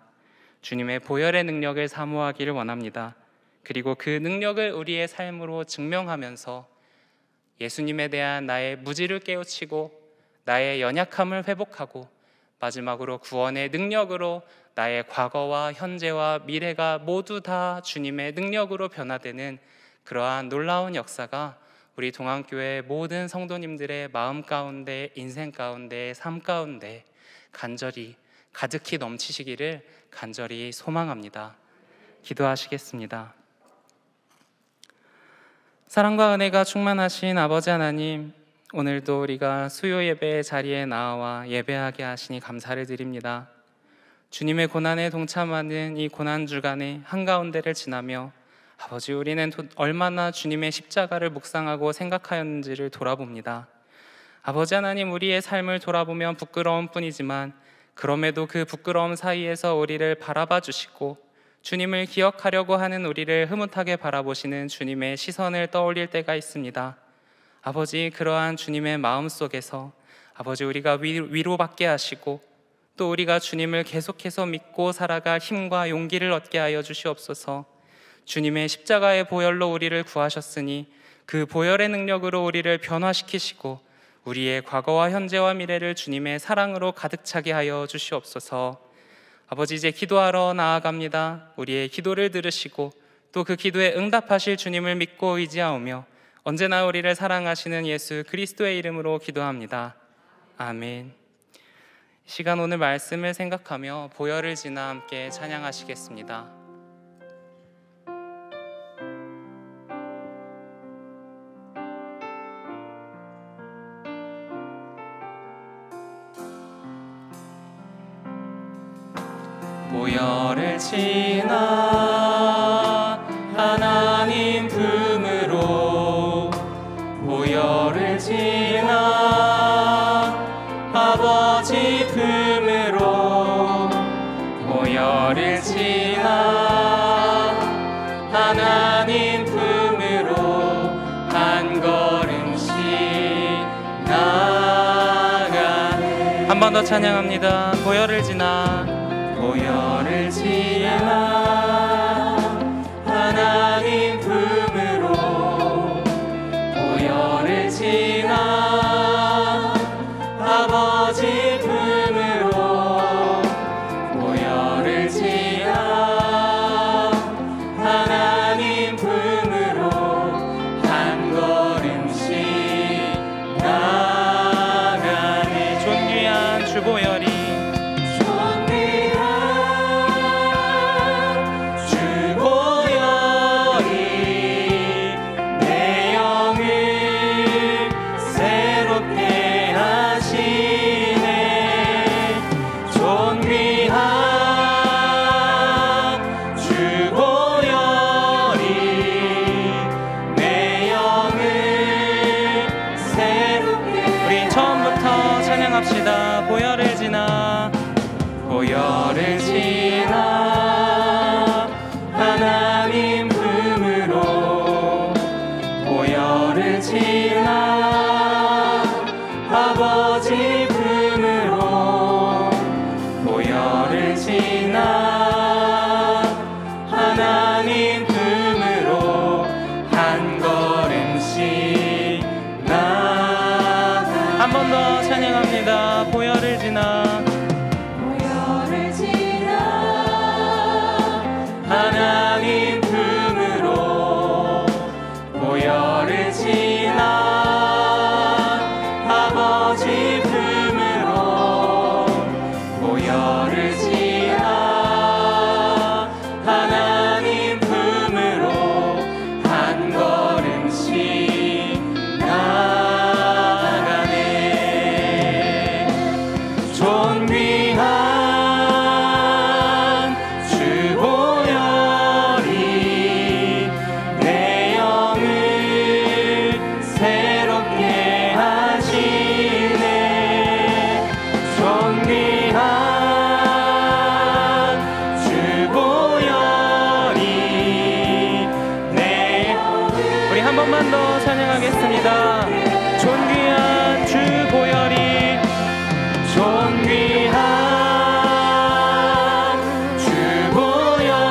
주님의 보혈의 능력을 사모하기를 원합니다. 그리고 그 능력을 우리의 삶으로 증명하면서 예수님에 대한 나의 무지를 깨우치고 나의 연약함을 회복하고 마지막으로 구원의 능력으로 나의 과거와 현재와 미래가 모두 다 주님의 능력으로 변화되는 그러한 놀라운 역사가 우리 동안교회 모든 성도님들의 마음 가운데, 인생 가운데, 삶 가운데 간절히 가득히 넘치시기를 간절히 소망합니다. 기도하시겠습니다. 사랑과 은혜가 충만하신 아버지 하나님, 오늘도 우리가 수요 예배 자리에 나와 예배하게 하시니 감사를 드립니다. 주님의 고난에 동참하는 이 고난 주간의 한가운데를 지나며 아버지, 우리는 얼마나 주님의 십자가를 묵상하고 생각하였는지를 돌아봅니다. 아버지 하나님, 우리의 삶을 돌아보면 부끄러운 뿐이지만 그럼에도 그 부끄러움 사이에서 우리를 바라봐 주시고 주님을 기억하려고 하는 우리를 흐뭇하게 바라보시는 주님의 시선을 떠올릴 때가 있습니다. 아버지, 그러한 주님의 마음 속에서 아버지, 우리가 위로받게 하시고 또 우리가 주님을 계속해서 믿고 살아갈 힘과 용기를 얻게 하여 주시옵소서. 주님의 십자가의 보혈로 우리를 구하셨으니 그 보혈의 능력으로 우리를 변화시키시고 우리의 과거와 현재와 미래를 주님의 사랑으로 가득 차게 하여 주시옵소서. 아버지, 이제 기도하러 나아갑니다. 우리의 기도를 들으시고 또 그 기도에 응답하실 주님을 믿고 의지하오며 언제나 우리를 사랑하시는 예수 그리스도의 이름으로 기도합니다. 아멘. 시간 오늘 말씀을 생각하며 보혈을 지나 함께 찬양하시겠습니다. 보혈을 지나 하나님 품으로, 보혈을 지나 아버지 품으로, 보혈을 지나 하나님 품으로 한 걸음씩 나가네. 한 번 더 찬양합니다. 보혈을 지나, 보혈을 지나 하나님 품으로, 보혈을 지나 아버지 품으로, 보혈을 지나 하나님 품으로 한 걸음씩 나가네. 존귀한 주보혈이, 보혈을 지나, 보혈을 지나 하나님 품으로, 보혈을 지나 아버지 품으로, 보혈을 지나 하나님 품으로 한 걸음씩 나가. 한 번 더 찬양합니다. 보혈을 지나, 보혈을 지나 하나님 품으로, 보혈을 지나 아버지 품으로, 보혈을 지나 하나님 품으로 한 걸음씩 나가네. 존귀한 주보혈이 내 영을 새롭게 하시네. 존귀한 주보혈이 내 영을. 우리 한 번만 더 찬양하겠습니다. 존귀한 주보혈이, 존귀한 주보혈이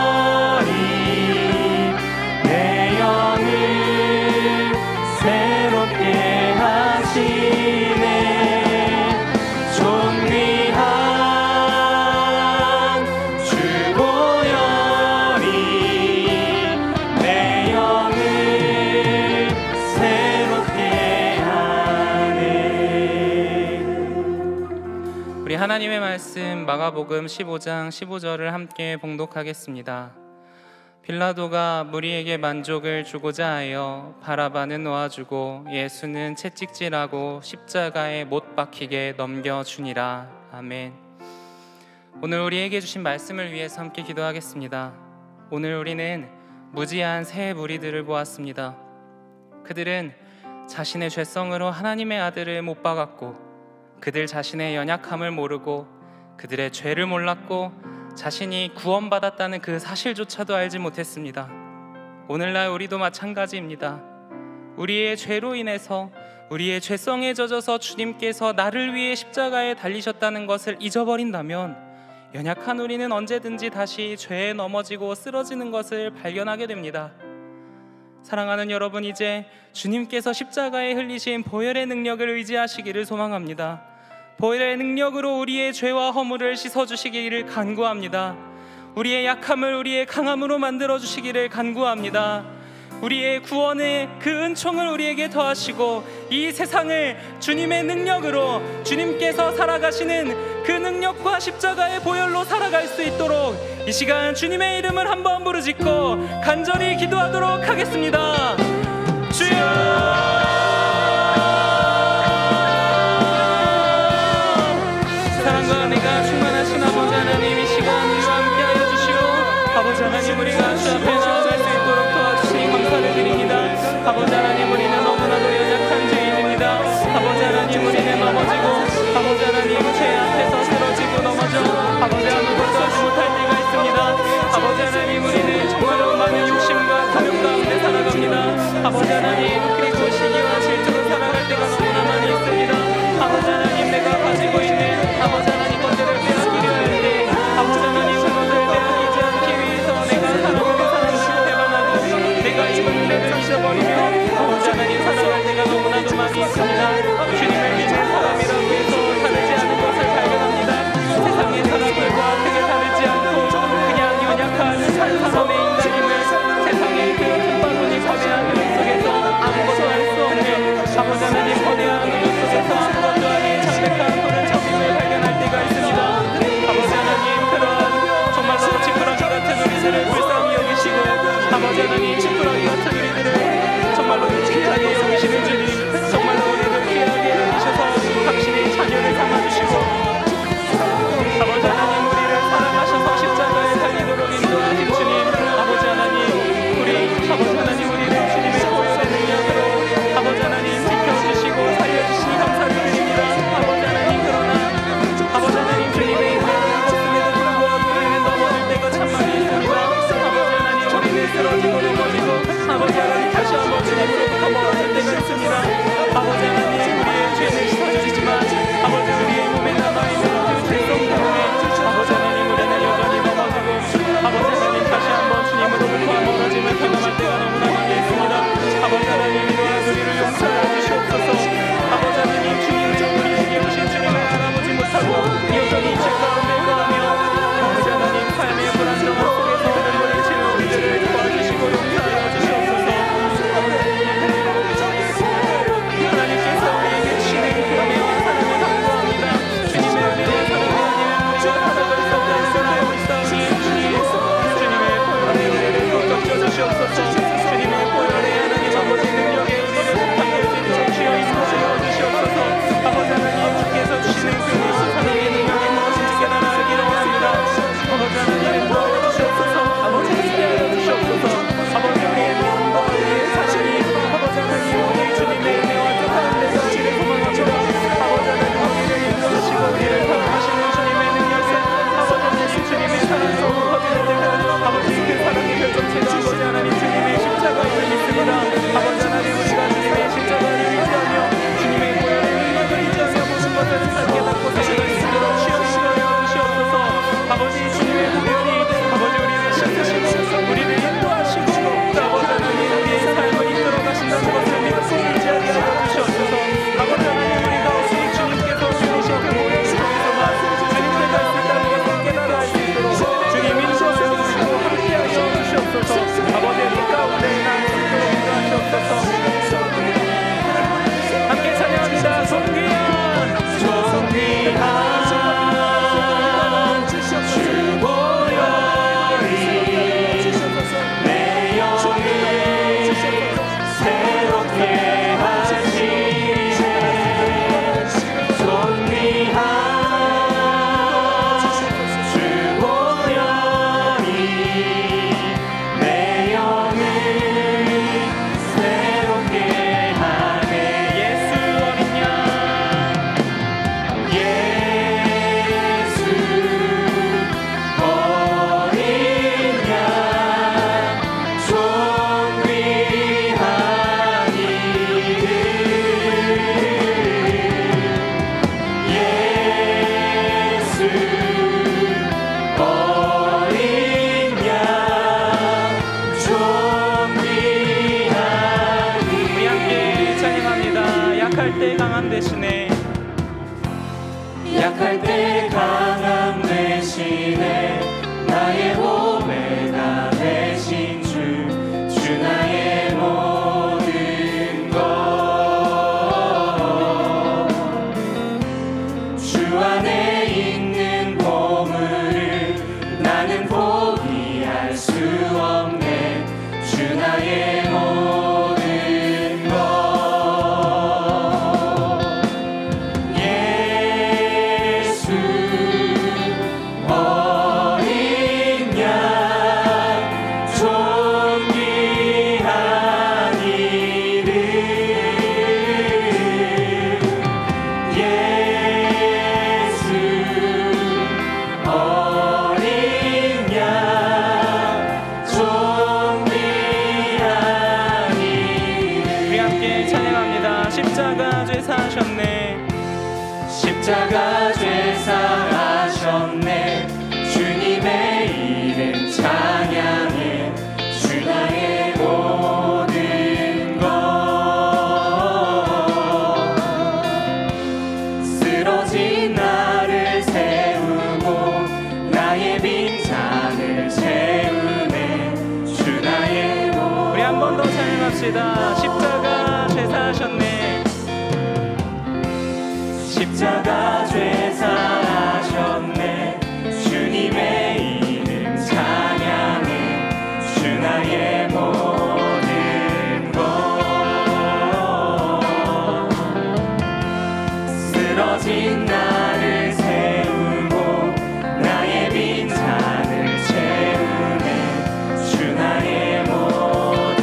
하나님의 말씀 마가복음 15장 15절을 함께 봉독하겠습니다. 빌라도가 무리에게 만족을 주고자 하여 바라바는 놓아주고 예수는 채찍질하고 십자가에 못 박히게 넘겨주니라. 아멘. 오늘 우리에게 주신 말씀을 위해서 함께 기도하겠습니다. 오늘 우리는 무지한 세 무리들을 보았습니다. 그들은 자신의 죄성으로 하나님의 아들을 못 박았고, 그들 자신의 연약함을 모르고 그들의 죄를 몰랐고 자신이 구원받았다는 그 사실조차도 알지 못했습니다. 오늘날 우리도 마찬가지입니다. 우리의 죄로 인해서, 우리의 죄성에 젖어서 주님께서 나를 위해 십자가에 달리셨다는 것을 잊어버린다면 연약한 우리는 언제든지 다시 죄에 넘어지고 쓰러지는 것을 발견하게 됩니다. 사랑하는 여러분, 이제 주님께서 십자가에 흘리신 보혈의 능력을 의지하시기를 소망합니다. 보혈의 능력으로 우리의 죄와 허물을 씻어주시기를 간구합니다. 우리의 약함을 우리의 강함으로 만들어주시기를 간구합니다. 우리의 구원의 그 은총을 우리에게 더하시고 이 세상을 주님의 능력으로, 주님께서 살아가시는 그 능력과 십자가의 보혈로 살아갈 수 있도록 이 시간 주님의 이름을 한번 부르짖고 간절히 기도하도록 하겠습니다. 주여! 사랑과 은혜가 충만하신 아버지 하나님, 이 시간 우리와 함께하여 주시오. 아버지 하나님, 우리가 주 앞에 나아갈 수 있도록 도와주시니 감사를 드립니다. 아버지 하나님, 우리는 너무나도 연약한 죄인입니다. 아버지 하나님, 우리는 넘어지고, 아버지 하나님, 죄 앞에서 쓰러지고 넘어져 아버지 아무것도 하지 못할 때가 있습니다. 아버지 하나님, 우리는 정말로 많은 욕심과 탐욕 가운데 살아갑니다. 아버지 하나님, 그리고 시기와 질투로 살아갈 때가 너무나 많이 있습니다. 아버지 하나님, 내가 가지고 있는 아버지 하나님 것들을 빼앗기려 하는데 아버지 하나님, 그것을 빼앗기지 않기 위해서 내가 사랑하는 사람들을 배반하고 내가 이 은혜를 잊어버리며 아버지 하나님 살아갈 때가 너무나도 많이 있습니다. 주님을 믿는 사람이라고 해서 다르지 않은 것을 발견합니다. 세상의 사람들과 크게 다르지 않고 그냥 연약한 사람의 인간임을 세상의 그 틈바구니 거대한 그릇 속에서 아무것도 할 수 없는 아버지 하나님 거대한 그릇 속에서 아무것도 아닌 창백한 푸른 점임을 발견할 때가 있습니다. 아버지 하나님, 그런 정말로 지푸라기 같은 우리들을 불쌍히 여기시고 아버지 하나님, 지푸라기 같은 우리들을 정말로 귀하게 여기시는 주님, 정말로 우리를 귀하게 여기셔서 당신의 자녀를 삼아주시고 아버지 하나님, 우리를 사랑하셔서 십자가에 달리도록 인도하신 주님, 아버지 하나님, 아버지 하나님, 우리를 주님의 보혈의 능력으로 아버지 하나님 지켜주시고 살려주시니 감사드립니다. 아버지 하나님, 그러나 아버지 하나님, 주님의 은혜를 입었음에도 불구하고 우리는 넘어질 때가 참 많이 있습니다. 아버지 하나님, 우리는 쓰러지고 넘어지고 아버지 하나님, 다시 한번 주님으로부터 멀어질 때가 있습니다. 아버지 하나님, 우리의 죄는 씻어주시지만 아버지 우리의 몸에 남아있는 그 죄성 때문에 아버지 하나님, 우리는 여전히 넘어지고 아버지 하나님, 다시 한번 주님으로부터 멀어짐을 경험할 때가 너무나 많이 있습니다. 아버지 하나님, 이러한 우리를 용서해 주시옵소서. 아버지 하나님, 주님을 우리에게 오신 주님을 알아보지 못하고 여전히 죄 가운데 거하며 아버지 하나님, 삶의 불안정함 속에서 눈물을 치는 우리들을 도와주시고 용서하여 주시옵소서. 하나님께서 우리에게 주시는 그 은혜와 사랑을 감사합니다. 주님의 은혜와 사랑이 아니면 우리가 살아갈 수 없다는 걸 알고 있사오니 주님의 보혈의 은혜를 꺾여 주시옵소서. 주님의 보혈의 하나님 아버지 능력에 우리를 담길 수 있도록 주여 인도하여 주시옵소서. 아버지 하나님, 주께서 주시는 그 사랑의 능력이 무엇인지 깨달아기를 원합니다. 아버지 하나님, 도와여 주시옵소서. 아버지 함께하여 주시옵소서. 아버지 우리의 마음과 우리의 사랑이 아버지 하나님, 오늘 주님의 은혜와 뜻하는 데서 우리를 소망합니다. 아버지 하나님, 우리를 인도하시고 우리를 사랑하시는 주님의 능력에 아버지 하나님, 주님의 사랑으로 퍼지는 데가 아버지 그 사랑의 결정체가 아버지 하나님, 주님의 십자가임을 믿습니다. 아버지 하나님, 우리가 주님의 십자가를 의지하며 주님의 보혈의 능력을 의지하며 모든 것을 잘 깨닫고 살아갈 수 있도록 주여 주시옵소서. 아버지, 주님의 보혈이 아버지 우리를 씻으시고 우리를 인도하시고 아버지 하나님, 우리의 삶을 이끌어 가신다는 것을 믿고 의지하게 하여 주시옵소서. 아버지 하나님, 우리가 오직 주님께서 주신 그 보혈을 통해서만 주님께 갈 수 있다는 것을 깨달아 알 수 있도록 주님 인도하여 주시고 함께하여 주시옵소서. 아버지 그 가운데 난 인도하시옵소서. 함께 찬양합니다. 존귀한 약할 때 강함 대신에 약할 때 강함 대신에 나의 보배가 되신 주 나의 모든 것 주 안에 있는 보물을 나는 포기할 수 없네 주 나의 모든 것 예수 어린 양 존귀한 이름 예수 어린 양 존귀한 이름 우리 함께 찬양합니다. 십자가 죄사하셨네 십자가 죄사하셨네 주님의 이름 찬양해 주 나의 모든 것 쓰러진 나를 세우고 나의 빈잔을 채우네 주 나의 모든 우리 한 번 더 찬양합시다. 십자가 죄사하셨네 십자가 죄사하셨네 주님의 이름 찬양해 주 나의 모든 것 쓰러진 나를 세우고 나의 빈잔을 채우네 주 나의 모든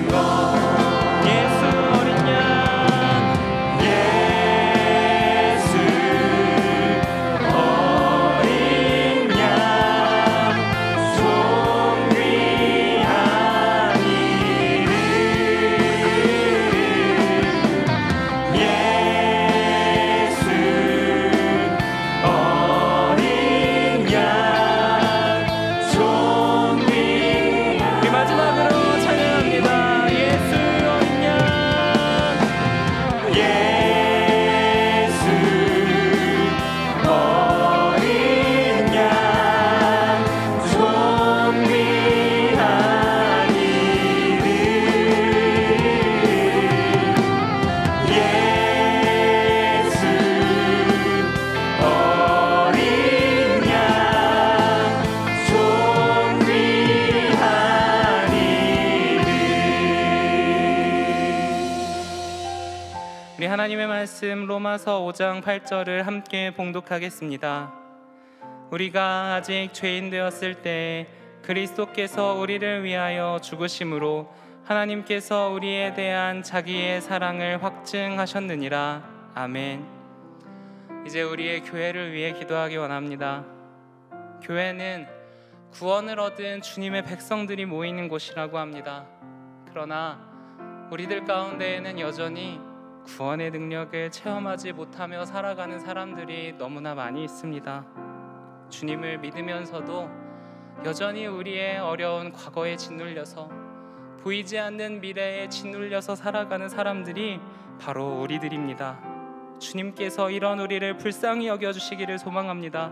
것 예수 어린 양 예수 어린 양 존귀한 이름 예수 어린 양 존귀한 우리 마지막으로 찬양합니다. 예수 어린 양 예수 어린 양 존귀한 이름 예수 어린 양 존귀한 이름 우리 하나님의 말씀 로마서 5장 8절을 함께 봉독하겠습니다. 우리가 아직 죄인 되었을 때 그리스도께서 우리를 위하여 죽으심으로 하나님께서 우리에 대한 자기의 사랑을 확증하셨느니라. 아멘. 이제 우리의 교회를 위해 기도하기 원합니다. 교회는 구원을 얻은 주님의 백성들이 모이는 곳이라고 합니다. 그러나 우리들 가운데에는 여전히 구원의 능력을 체험하지 못하며 살아가는 사람들이 너무나 많이 있습니다. 주님을 믿으면서도 여전히 우리의 어려운 과거에 짓눌려서 보이지 않는 미래에 짓눌려서 살아가는 사람들이 바로 우리들입니다. 주님께서 이런 우리를 불쌍히 여겨주시기를 소망합니다.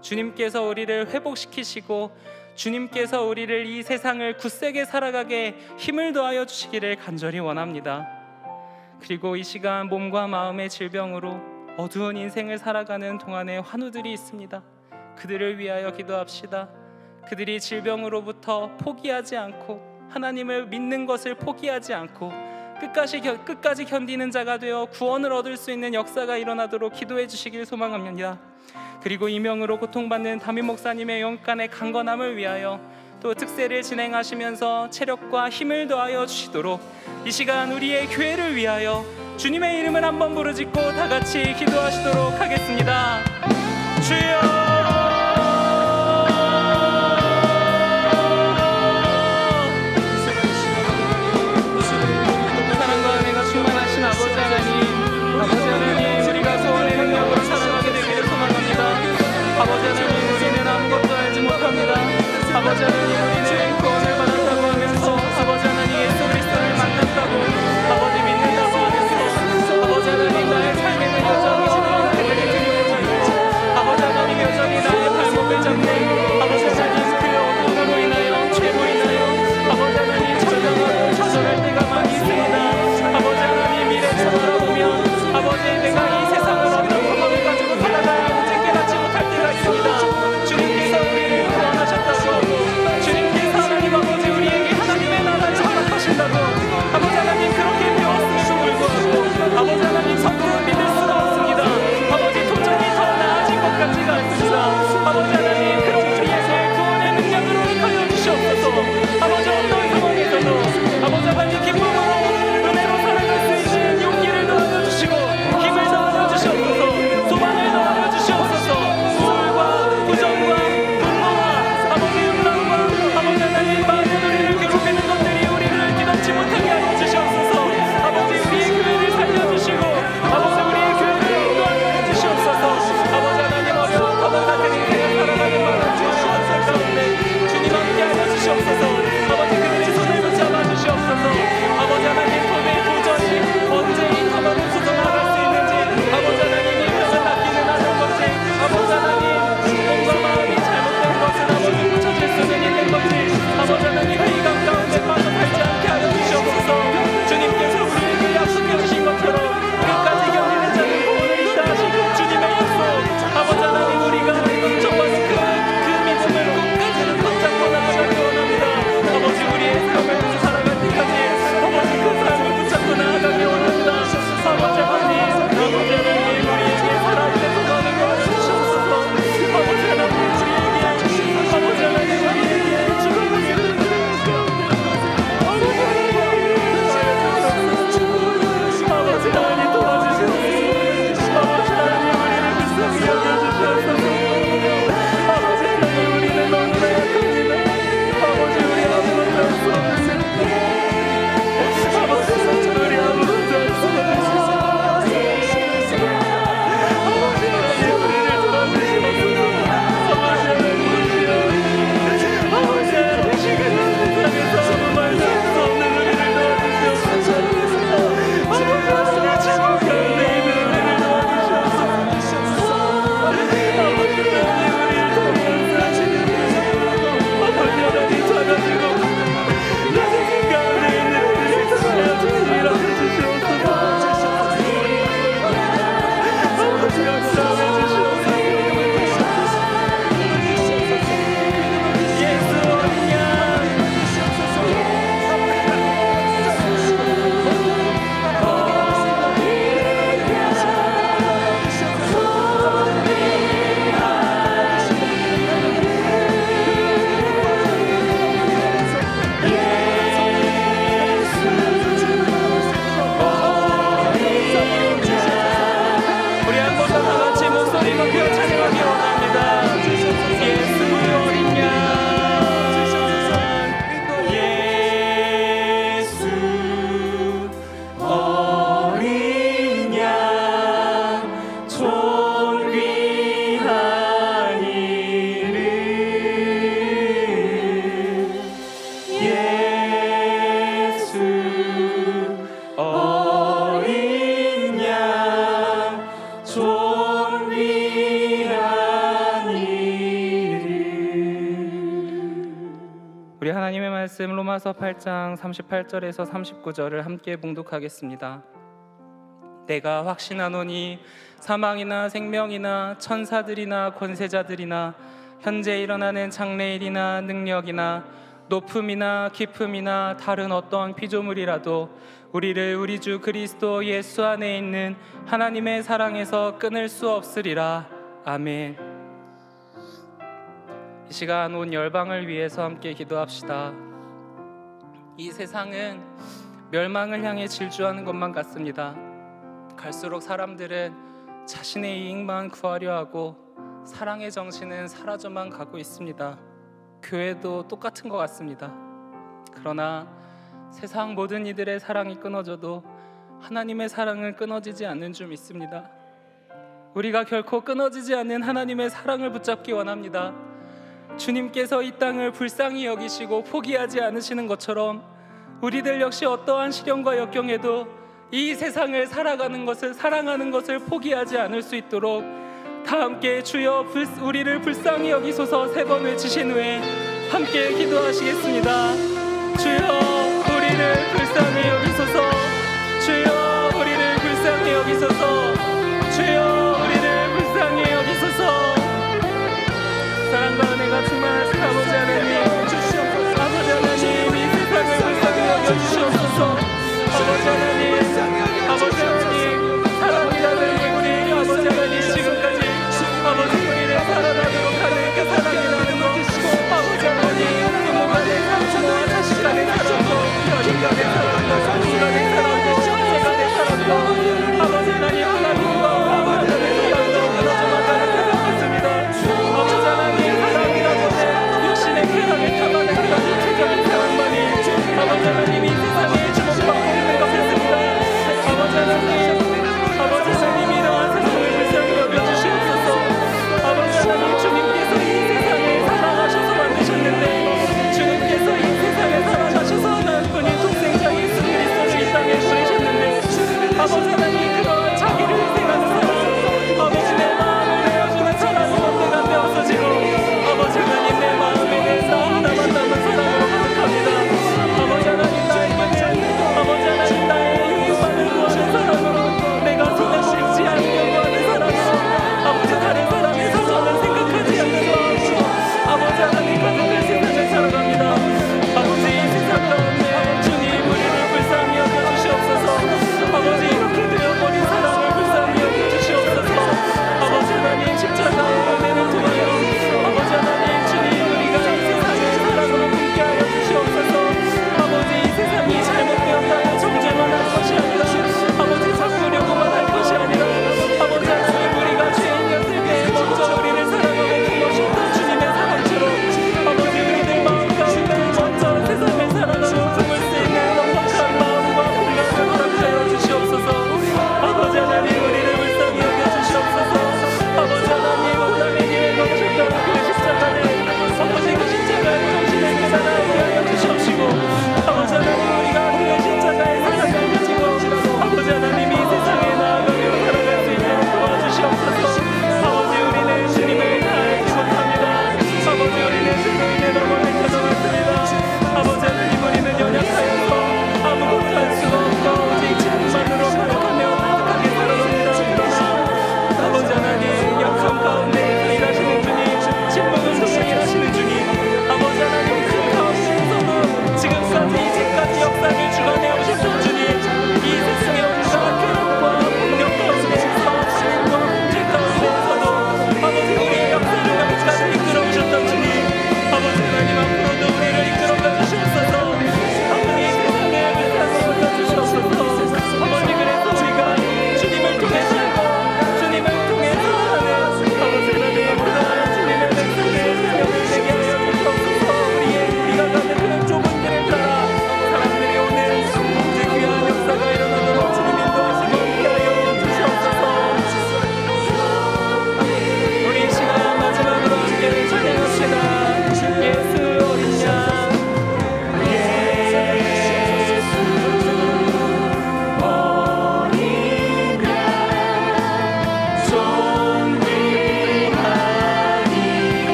주님께서 우리를 회복시키시고 주님께서 우리를 이 세상을 굳세게 살아가게 힘을 더하여 주시기를 간절히 원합니다. 그리고 이 시간 몸과 마음의 질병으로 어두운 인생을 살아가는 동안에 환우들이 있습니다. 그들을 위하여 기도합시다. 그들이 질병으로부터 포기하지 않고 하나님을 믿는 것을 포기하지 않고 끝까지 견디는 자가 되어 구원을 얻을 수 있는 역사가 일어나도록 기도해 주시길 소망합니다. 그리고 이명으로 고통받는 담임 목사님의 영간의 강건함을 위하여 또 특세를 진행하시면서 체력과 힘을 더하여 주시도록 이 시간 우리의 교회를 위하여 주님의 이름을 한번 부르짖고 다 같이 기도하시도록 하겠습니다. 주여 아버지 하나님, 우리는 구원을 받았다고 하면서 아버지 하나님 예수 그리스도를 만났다고 아버지 믿는다고 하면서 로마서 8장 38절에서 39절을 함께 봉독하겠습니다. 내가 확신하노니 사망이나 생명이나 천사들이나 권세자들이나 현재 일어나는 장래일이나 능력이나 높음이나 깊음이나 다른 어떠한 피조물이라도 우리를 우리 주 그리스도 예수 안에 있는 하나님의 사랑에서 끊을 수 없으리라. 아멘. 이 시간 온 열방을 위해서 함께 기도합시다. 이 세상은 멸망을 향해 질주하는 것만 같습니다. 갈수록 사람들은 자신의 이익만 구하려 하고 사랑의 정신은 사라져만 가고 있습니다. 교회도 똑같은 것 같습니다. 그러나 세상 모든 이들의 사랑이 끊어져도 하나님의 사랑은 끊어지지 않는 줄 믿습니다. 우리가 결코 끊어지지 않는 하나님의 사랑을 붙잡기 원합니다. 주님께서 이 땅을 불쌍히 여기시고 포기하지 않으시는 것처럼 우리들 역시 어떠한 시련과 역경에도 이 세상을 살아가는 것을, 사랑하는 것을 포기하지 않을 수 있도록 다 함께 주여 우리를 불쌍히 여기소서 3번 외치신 후에 함께 기도하시겠습니다. 주여 우리를 불쌍히 여기소서, 주여 우리를 불쌍히 여기소서, 주여 우리를 불쌍히 여기소서. 사랑과 은혜가 충만하신 아버지 하나님, 아버지 하나님 이 세상을 불쌍히 여겨주시옵소서. 아버지 하나님, 아버지 하나님 사랑자는 우리 아버지 하나님 지금까지 아버지 우리를 살아나도록 하는 그 사랑이라는 것, 아버지 하나님 부모간의 사랑과 자식간의 사랑과 연인간의 사랑과 성인간의 사랑과 형제간의 사랑과 아버지 하나님 하나님과 아버지 하나님 연도 끊어져만 가는 세상 같습니다. 아버지 하나님 사랑이라고 해 육신의 쾌락을 담아내는 그런 육체적인 사랑만이 아버지 하나님 이 세상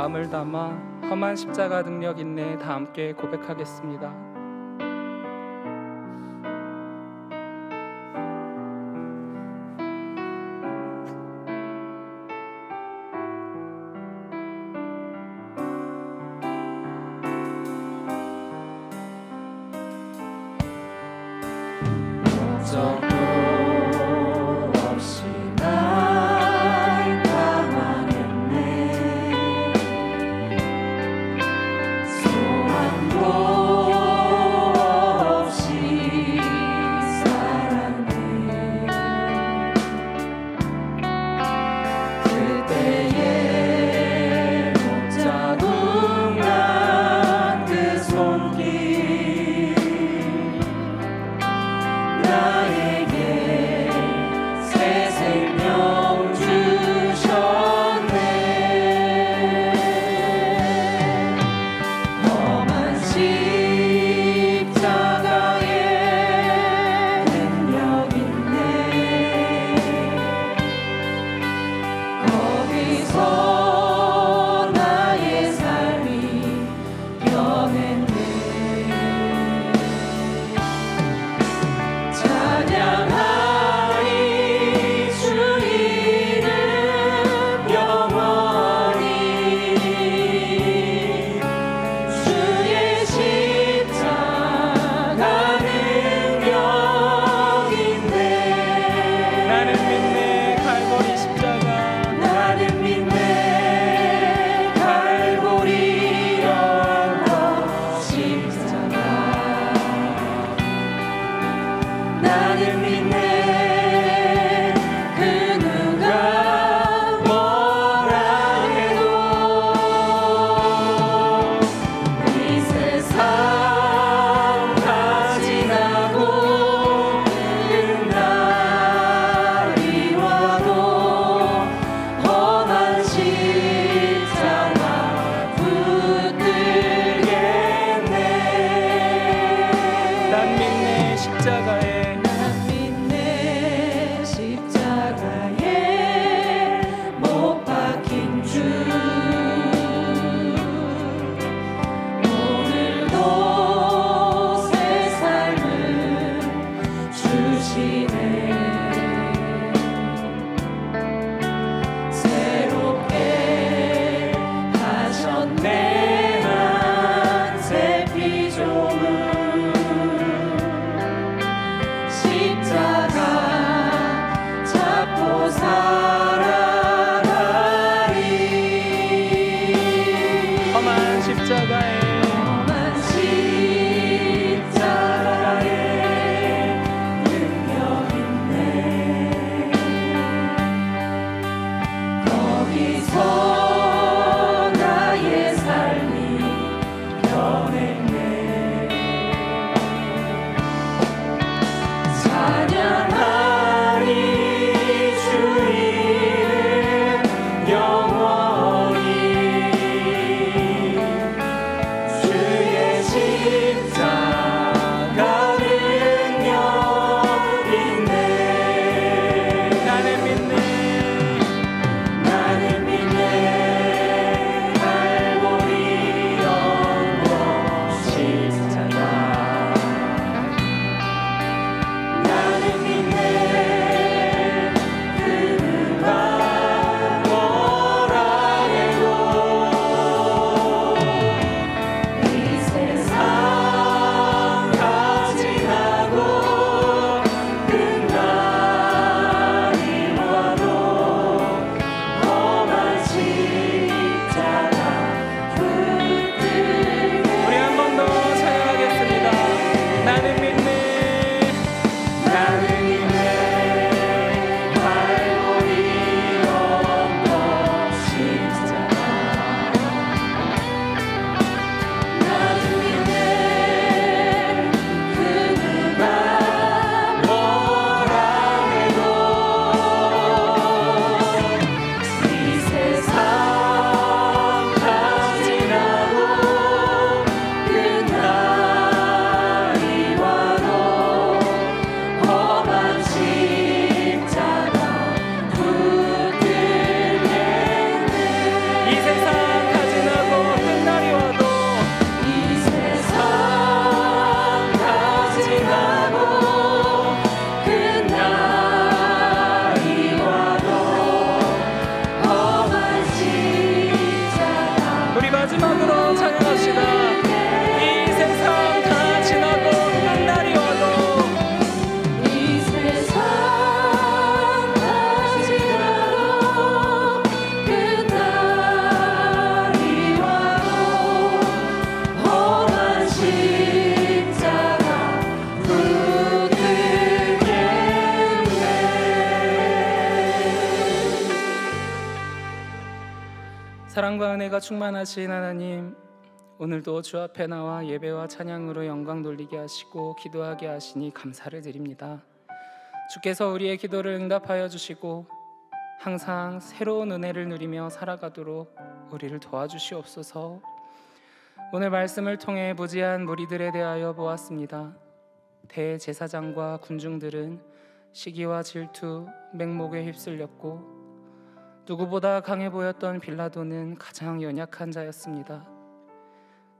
마음을 담아 험한 십자가 능력 있네 다 함께 고백하겠습니다. 나는 사랑과 은혜가 충만하신 하나님, 오늘도 주 앞에 나와 예배와 찬양으로 영광 돌리게 하시고 기도하게 하시니 감사를 드립니다. 주께서 우리의 기도를 응답하여 주시고 항상 새로운 은혜를 누리며 살아가도록 우리를 도와주시옵소서. 오늘 말씀을 통해 무지한 무리들에 대하여 보았습니다. 대제사장과 군중들은 시기와 질투, 맹목에 휩쓸렸고 누구보다 강해 보였던 빌라도는 가장 연약한 자였습니다.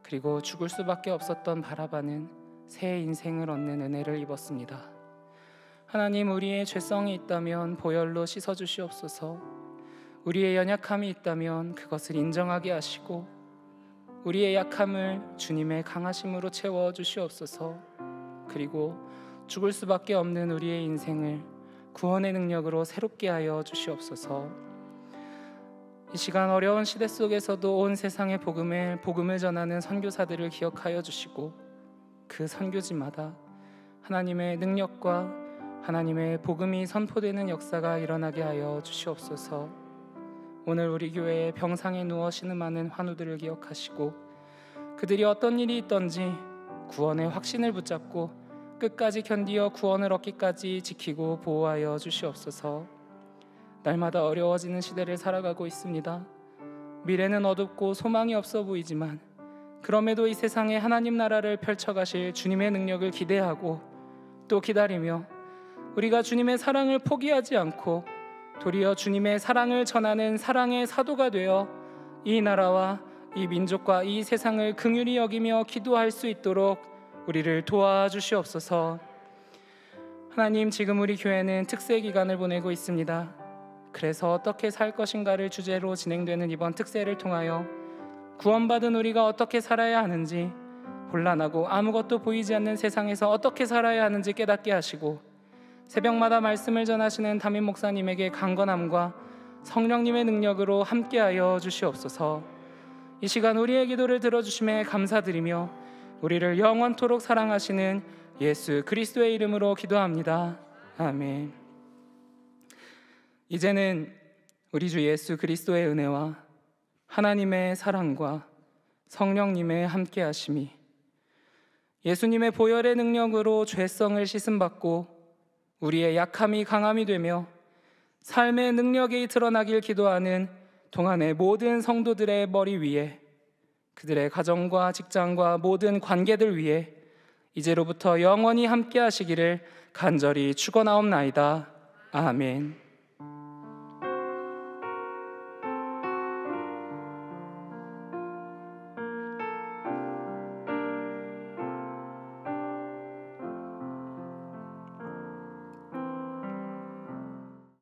그리고 죽을 수밖에 없었던 바라바는 새 인생을 얻는 은혜를 입었습니다. 하나님, 우리의 죄성이 있다면 보혈로 씻어주시옵소서. 우리의 연약함이 있다면 그것을 인정하게 하시고 우리의 약함을 주님의 강하심으로 채워주시옵소서. 그리고 죽을 수밖에 없는 우리의 인생을 구원의 능력으로 새롭게 하여 주시옵소서. 이 시간 어려운 시대 속에서도 온 세상의 복음을 전하는 선교사들을 기억하여 주시고 그 선교지마다 하나님의 능력과 하나님의 복음이 선포되는 역사가 일어나게 하여 주시옵소서. 오늘 우리 교회에 병상에 누워 신음하는 환우들을 기억하시고 그들이 어떤 일이 있던지 구원의 확신을 붙잡고 끝까지 견디어 구원을 얻기까지 지키고 보호하여 주시옵소서. 날마다 어려워지는 시대를 살아가고 있습니다. 미래는 어둡고 소망이 없어 보이지만 그럼에도 이 세상에 하나님 나라를 펼쳐가실 주님의 능력을 기대하고 또 기다리며 우리가 주님의 사랑을 포기하지 않고 도리어 주님의 사랑을 전하는 사랑의 사도가 되어 이 나라와 이 민족과 이 세상을 긍휼히 여기며 기도할 수 있도록 우리를 도와주시옵소서. 하나님, 지금 우리 교회는 특세 기간을 보내고 있습니다. 그래서 어떻게 살 것인가를 주제로 진행되는 이번 특세를 통하여 구원받은 우리가 어떻게 살아야 하는지, 혼란하고 아무것도 보이지 않는 세상에서 어떻게 살아야 하는지 깨닫게 하시고 새벽마다 말씀을 전하시는 담임 목사님에게 강건함과 성령님의 능력으로 함께하여 주시옵소서. 이 시간 우리의 기도를 들어주심에 감사드리며 우리를 영원토록 사랑하시는 예수 그리스도의 이름으로 기도합니다. 아멘. 이제는 우리 주 예수 그리스도의 은혜와 하나님의 사랑과 성령님의 함께하심이 예수님의 보혈의 능력으로 죄성을 씻음받고 우리의 약함이 강함이 되며 삶의 능력이 드러나길 기도하는 동안의 모든 성도들의 머리 위에, 그들의 가정과 직장과 모든 관계들 위에 이제로부터 영원히 함께하시기를 간절히 축원하옵나이다. 아멘.